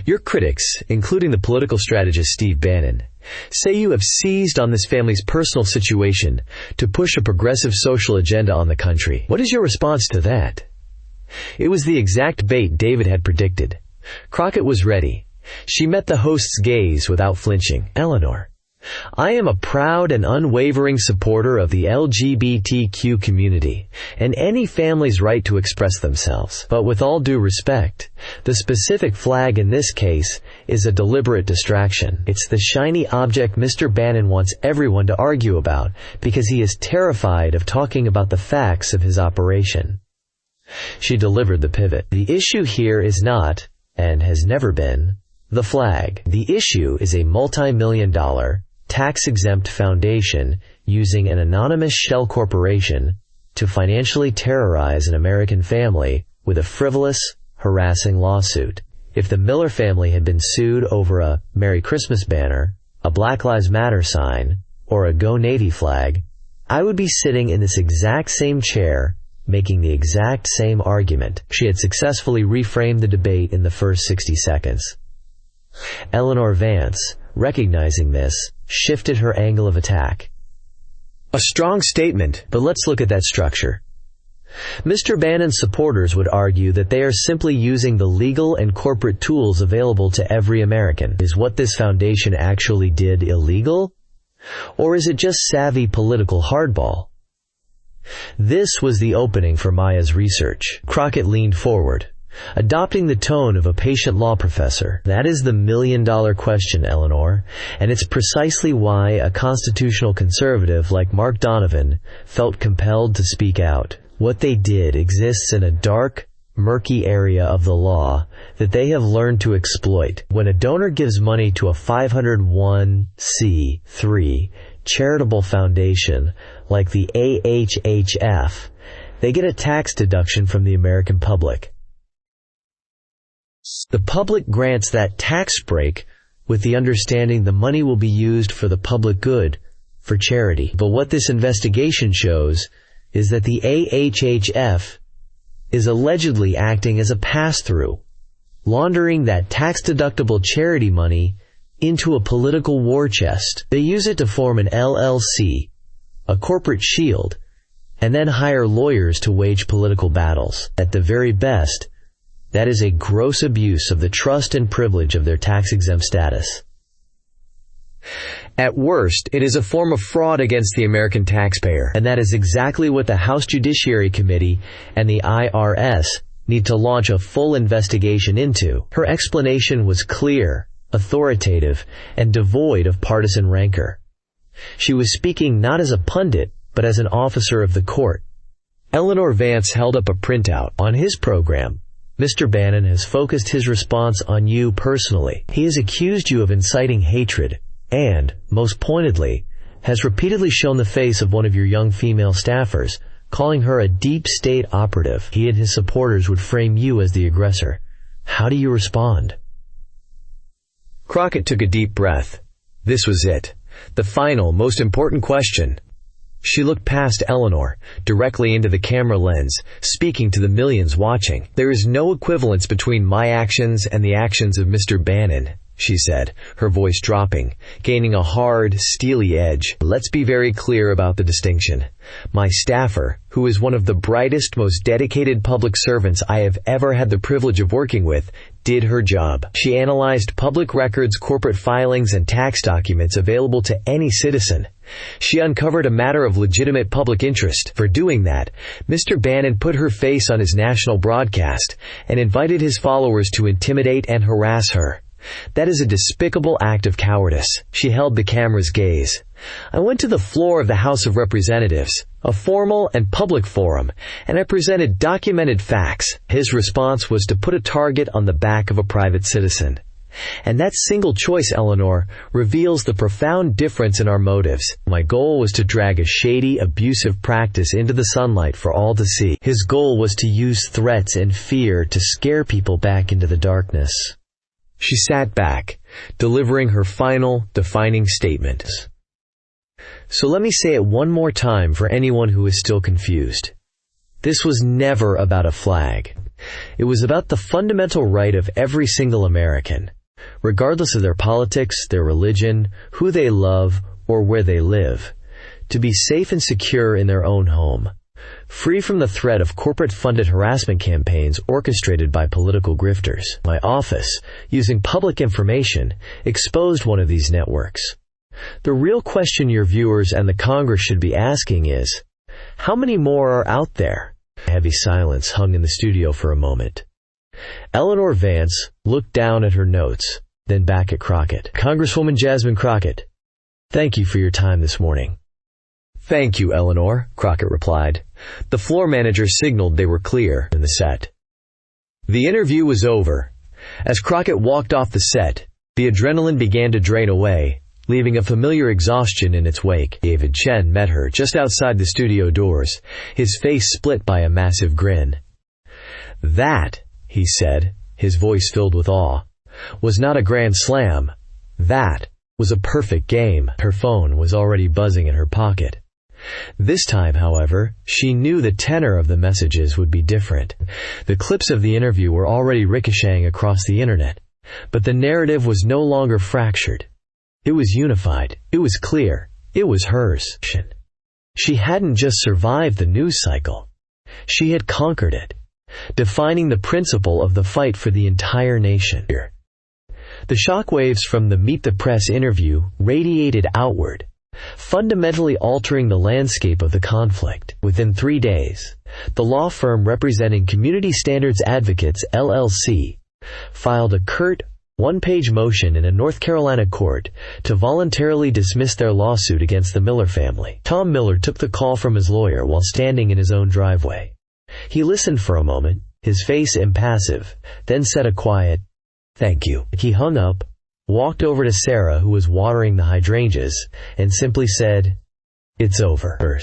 Your critics, including the political strategist Steve Bannon, say you have seized on this family's personal situation to push a progressive social agenda on the country. What is your response to that?" It was the exact bait David had predicted. Crockett was ready. She met the host's gaze without flinching. "Eleanor, I am a proud and unwavering supporter of the LGBTQ community and any family's right to express themselves. But with all due respect, the specific flag in this case is a deliberate distraction. It's the shiny object Mr. Bannon wants everyone to argue about because he is terrified of talking about the facts of his operation." She delivered the pivot. "The issue here is not, and has never been, the flag. The issue is a multi-million-dollar, tax-exempt foundation using an anonymous shell corporation to financially terrorize an American family with a frivolous, harassing lawsuit. If the Miller family had been sued over a Merry Christmas banner, a Black Lives Matter sign, or a Go Navy flag, I would be sitting in this exact same chair making the exact same argument." She had successfully reframed the debate in the first 60 seconds. Eleanor Vance, recognizing this, shifted her angle of attack. "A strong statement, but let's look at that structure. Mr. Bannon's supporters would argue that they are simply using the legal and corporate tools available to every American. Is what this foundation actually did illegal? Or is it just savvy political hardball?" This was the opening for Maya's research. Crockett leaned forward, adopting the tone of a patient law professor. "That is the million-dollar question, Eleanor, and it's precisely why a constitutional conservative like Mark Donovan felt compelled to speak out. What they did exists in a dark, murky area of the law that they have learned to exploit. When a donor gives money to a 501c3 charitable foundation like the AHHF, they get a tax deduction from the American public. The public grants that tax break with the understanding the money will be used for the public good, for charity. But what this investigation shows is that the AHHF is allegedly acting as a pass-through, laundering that tax-deductible charity money into a political war chest. They use it to form an LLC, a corporate shield, and then hire lawyers to wage political battles. At the very best, that is a gross abuse of the trust and privilege of their tax-exempt status. At worst, it is a form of fraud against the American taxpayer, and that is exactly what the House Judiciary Committee and the IRS need to launch a full investigation into. Her explanation was clear, authoritative, and devoid of partisan rancor. She was speaking not as a pundit, but as an officer of the court. Eleanor Vance held up a printout. On his program, Mr. Bannon has focused his response on you personally. He has accused you of inciting hatred and, most pointedly, has repeatedly shown the face of one of your young female staffers, calling her a deep state operative. He and his supporters would frame you as the aggressor. How do you respond? Crockett took a deep breath. This was it. The final, most important question. She looked past Eleanor, directly into the camera lens, speaking to the millions watching. There is no equivalence between my actions and the actions of Mr. Bannon, she said, her voice dropping, gaining a hard, steely edge. Let's be very clear about the distinction. My staffer, who is one of the brightest, most dedicated public servants I have ever had the privilege of working with, did her job. She analyzed public records, corporate filings, and tax documents available to any citizen. She uncovered a matter of legitimate public interest. For doing that, Mr. Bannon put her face on his national broadcast and invited his followers to intimidate and harass her. That is a despicable act of cowardice. She held the camera's gaze. I went to the floor of the House of Representatives, a formal and public forum, and I presented documented facts. His response was to put a target on the back of a private citizen. And that single choice, Eleanor, reveals the profound difference in our motives. My goal was to drag a shady, abusive practice into the sunlight for all to see. His goal was to use threats and fear to scare people back into the darkness. She sat back, delivering her final, defining statement. So let me say it one more time for anyone who is still confused. This was never about a flag. It was about the fundamental right of every single American, regardless of their politics, their religion, who they love, or where they live, to be safe and secure in their own home, free from the threat of corporate-funded harassment campaigns orchestrated by political grifters. My office, using public information, exposed one of these networks. The real question your viewers and the Congress should be asking is, how many more are out there? Heavy silence hung in the studio for a moment. Eleanor Vance looked down at her notes, then back at Crockett. Congresswoman Jasmine Crockett, thank you for your time this morning. Thank you, Eleanor, Crockett replied. The floor manager signaled they were clear in the set. The interview was over. As Crockett walked off the set, the adrenaline began to drain away, leaving a familiar exhaustion in its wake. David Chen met her just outside the studio doors, his face split by a massive grin. That, he said, his voice filled with awe, was not a grand slam. That was a perfect game. Her phone was already buzzing in her pocket. This time, however, she knew the tenor of the messages would be different. The clips of the interview were already ricocheting across the internet, but the narrative was no longer fractured. It was unified. It was clear. It was hers. She hadn't just survived the news cycle. She had conquered it, defining the principle of the fight for the entire nation. The shockwaves from the Meet the Press interview radiated outward, fundamentally altering the landscape of the conflict. Within 3 days, the law firm representing Community Standards Advocates, LLC, filed a curt, one-page motion in a North Carolina court to voluntarily dismiss their lawsuit against the Miller family. Tom Miller took the call from his lawyer while standing in his own driveway. He listened for a moment, his face impassive, then said a quiet, "Thank you." He hung up, walked over to Sarah, who was watering the hydrangeas, and simply said, "It's over."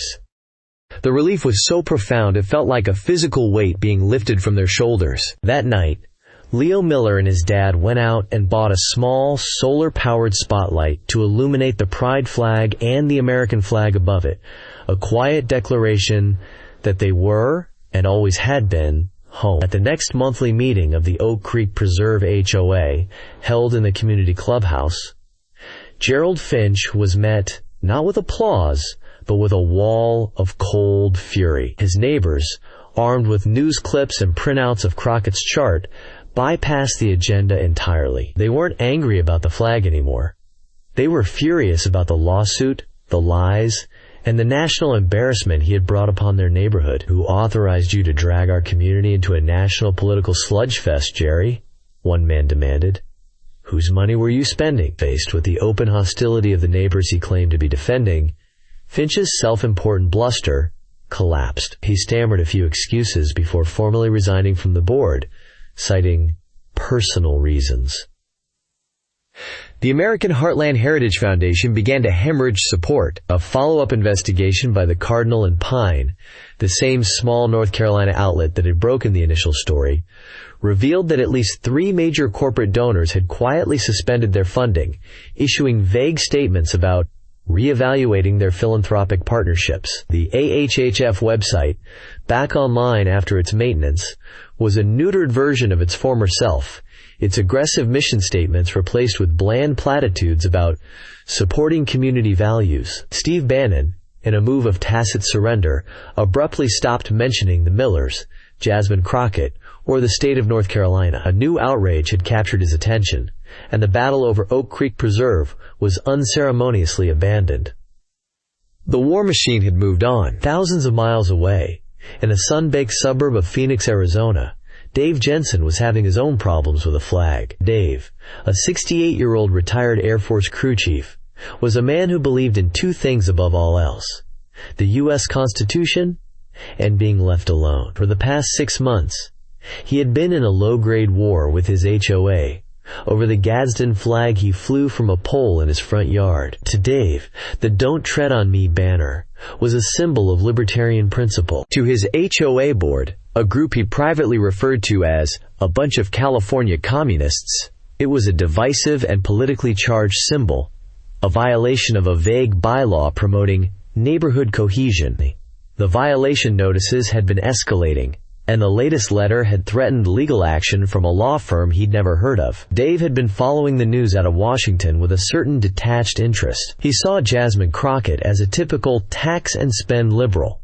The relief was so profound it felt like a physical weight being lifted from their shoulders. That night, Leo Miller and his dad went out and bought a small, solar-powered spotlight to illuminate the pride flag and the American flag above it, a quiet declaration that they were, and always had been, home. At the next monthly meeting of the Oak Creek Preserve HOA, held in the community clubhouse, Gerald Finch was met not with applause, but with a wall of cold fury. His neighbors, armed with news clips and printouts of Crockett's chart, bypassed the agenda entirely. They weren't angry about the flag anymore. They were furious about the lawsuit, the lies, and the national embarrassment he had brought upon their neighborhood. "Who authorized you to drag our community into a national political sludge fest, Jerry?" one man demanded. "Whose money were you spending?" Faced with the open hostility of the neighbors he claimed to be defending, Finch's self-important bluster collapsed. He stammered a few excuses before formally resigning from the board, citing personal reasons. The American Heartland Heritage Foundation began to hemorrhage support. A follow-up investigation by the Cardinal and Pine, the same small North Carolina outlet that had broken the initial story, revealed that at least 3 major corporate donors had quietly suspended their funding, issuing vague statements about reevaluating their philanthropic partnerships. The AHHF website, back online after its maintenance, was a neutered version of its former self, its aggressive mission statements replaced with bland platitudes about supporting community values. Steve Bannon, in a move of tacit surrender, abruptly stopped mentioning the Millers, Jasmine Crockett, or the state of North Carolina. A new outrage had captured his attention, and the battle over Oak Creek Preserve was unceremoniously abandoned. The war machine had moved on. Thousands of miles away, in a sun-baked suburb of Phoenix, Arizona, Dave Jensen was having his own problems with a flag. Dave, a 68-year-old retired Air Force crew chief, was a man who believed in two things above all else: the U.S. Constitution and being left alone. For the past 6 months, he had been in a low-grade war with his HOA over the Gadsden flag he flew from a pole in his front yard. To Dave, the "Don't Tread on Me" banner was a symbol of libertarian principle. To his HOA board, a group he privately referred to as a bunch of California communists, it was a divisive and politically charged symbol, a violation of a vague bylaw promoting neighborhood cohesion. The violation notices had been escalating, and the latest letter had threatened legal action from a law firm he'd never heard of. Dave had been following the news out of Washington with a certain detached interest. He saw Jasmine Crockett as a typical tax and spend liberal,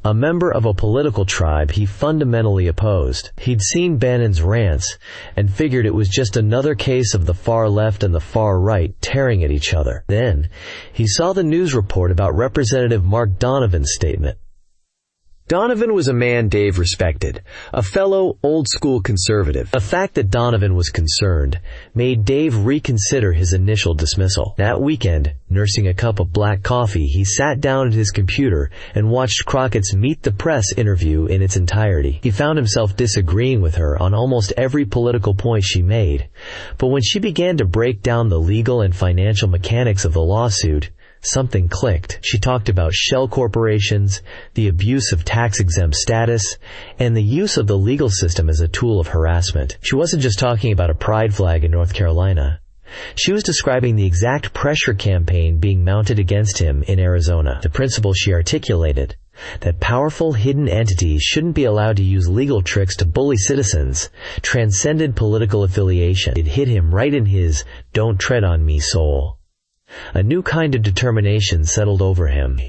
a member of a political tribe he fundamentally opposed. He'd seen Bannon's rants and figured it was just another case of the far left and the far right tearing at each other. Then, he saw the news report about Representative Mark Donovan's statement. Donovan was a man Dave respected, a fellow old-school conservative. The fact that Donovan was concerned made Dave reconsider his initial dismissal. That weekend, nursing a cup of black coffee, he sat down at his computer and watched Crockett's Meet the Press interview in its entirety. He found himself disagreeing with her on almost every political point she made, but when she began to break down the legal and financial mechanics of the lawsuit, something clicked. She talked about shell corporations, the abuse of tax-exempt status, and the use of the legal system as a tool of harassment. She wasn't just talking about a pride flag in North Carolina. She was describing the exact pressure campaign being mounted against him in Arizona. The principle she articulated, that powerful hidden entities shouldn't be allowed to use legal tricks to bully citizens, transcended political affiliation. It hit him right in his "don't tread on me" soul. A new kind of determination settled over him.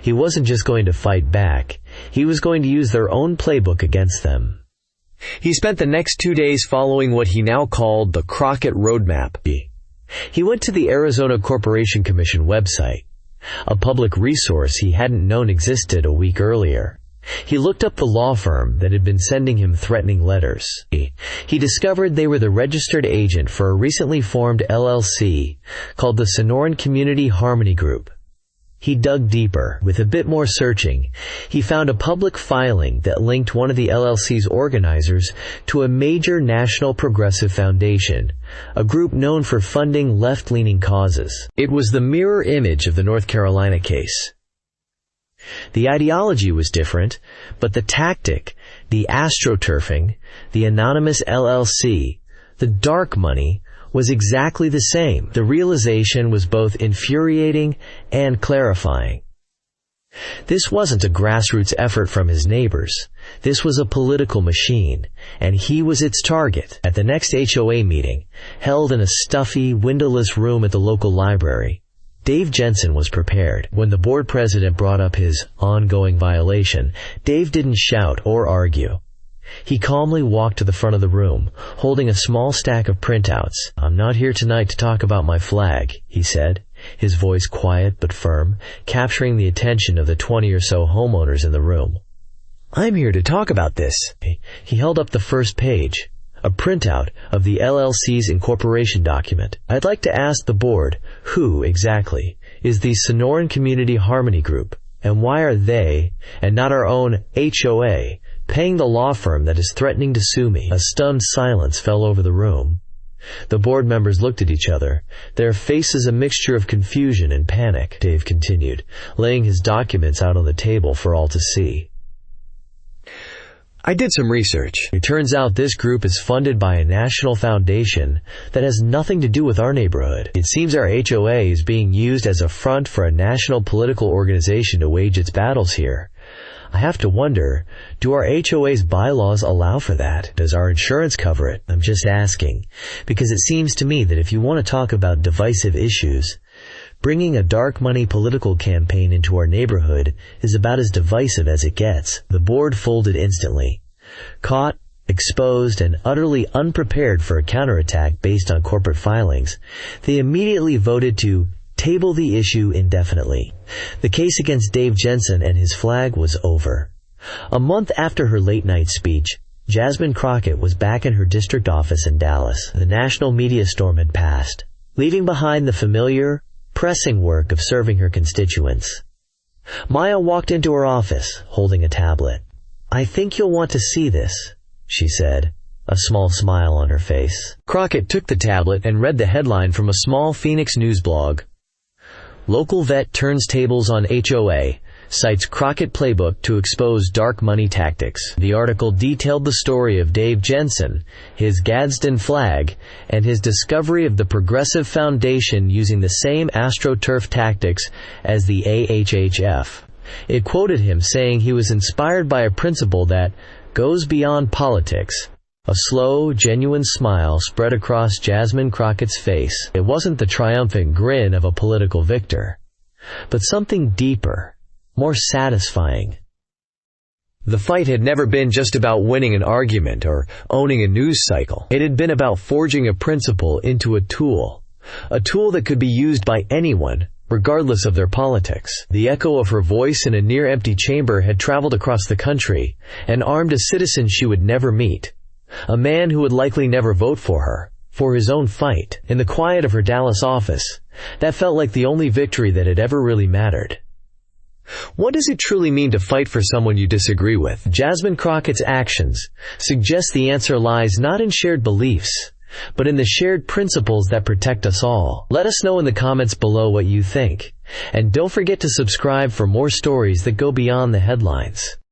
He wasn't just going to fight back, he was going to use their own playbook against them. He spent the next 2 days following what he now called the Crockett Roadmap. He went to the Arizona Corporation Commission website, a public resource he hadn't known existed a week earlier. He looked up the law firm that had been sending him threatening letters. He discovered they were the registered agent for a recently formed LLC called the Sonoran Community Harmony Group. He dug deeper. With a bit more searching, he found a public filing that linked one of the LLC's organizers to a major national progressive foundation, a group known for funding left-leaning causes. It was the mirror image of the North Carolina case. The ideology was different, but the tactic, the astroturfing, the anonymous LLC, the dark money, was exactly the same. The realization was both infuriating and clarifying. This wasn't a grassroots effort from his neighbors. This was a political machine, and he was its target. At the next HOA meeting, held in a stuffy, windowless room at the local library, Dave Jensen was prepared. When the board president brought up his ongoing violation, Dave didn't shout or argue. He calmly walked to the front of the room, holding a small stack of printouts. "I'm not here tonight to talk about my flag," he said, his voice quiet but firm, capturing the attention of the 20 or so homeowners in the room. "I'm here to talk about this." He held up the first page, a printout of the LLC's incorporation document. "I'd like to ask the board, who, exactly, is the Sonoran Community Harmony Group, and why are they, and not our own HOA, paying the law firm that is threatening to sue me?" A stunned silence fell over the room. The board members looked at each other, their faces a mixture of confusion and panic. Dave continued, laying his documents out on the table for all to see. "I did some research. It turns out this group is funded by a national foundation that has nothing to do with our neighborhood. It seems our HOA is being used as a front for a national political organization to wage its battles here. I have to wonder, do our HOA's bylaws allow for that? Does our insurance cover it? I'm just asking, because it seems to me that if you want to talk about divisive issues, bringing a dark money political campaign into our neighborhood is about as divisive as it gets. The board folded instantly. Caught, exposed, and utterly unprepared for a counterattack based on corporate filings, they immediately voted to table the issue indefinitely. The case against Dave Jensen and his flag was over. A month after her late-night speech, Jasmine Crockett was back in her district office in Dallas. The national media storm had passed, leaving behind the familiar, pressing work of serving her constituents. Maya walked into her office, holding a tablet. "I think you'll want to see this," she said, a small smile on her face. Crockett took the tablet and read the headline from a small Phoenix news blog. Local vet turns tables on HOA, cites Crockett playbook to expose dark money tactics. The article detailed the story of Dave Jensen, his Gadsden flag, and his discovery of the Progressive Foundation using the same astroturf tactics as the AHHF. It quoted him saying he was inspired by a principle that goes beyond politics. A slow, genuine smile spread across Jasmine Crockett's face. It wasn't the triumphant grin of a political victor, but something deeper, more satisfying. The fight had never been just about winning an argument or owning a news cycle. It had been about forging a principle into a tool that could be used by anyone, regardless of their politics. The echo of her voice in a near-empty chamber had traveled across the country and armed a citizen she would never meet. A man who would likely never vote for her, for his own fight. In the quiet of her Dallas office, that felt like the only victory that had ever really mattered. What does it truly mean to fight for someone you disagree with? Jasmine Crockett's actions suggest the answer lies not in shared beliefs, but in the shared principles that protect us all. Let us know in the comments below what you think, and don't forget to subscribe for more stories that go beyond the headlines.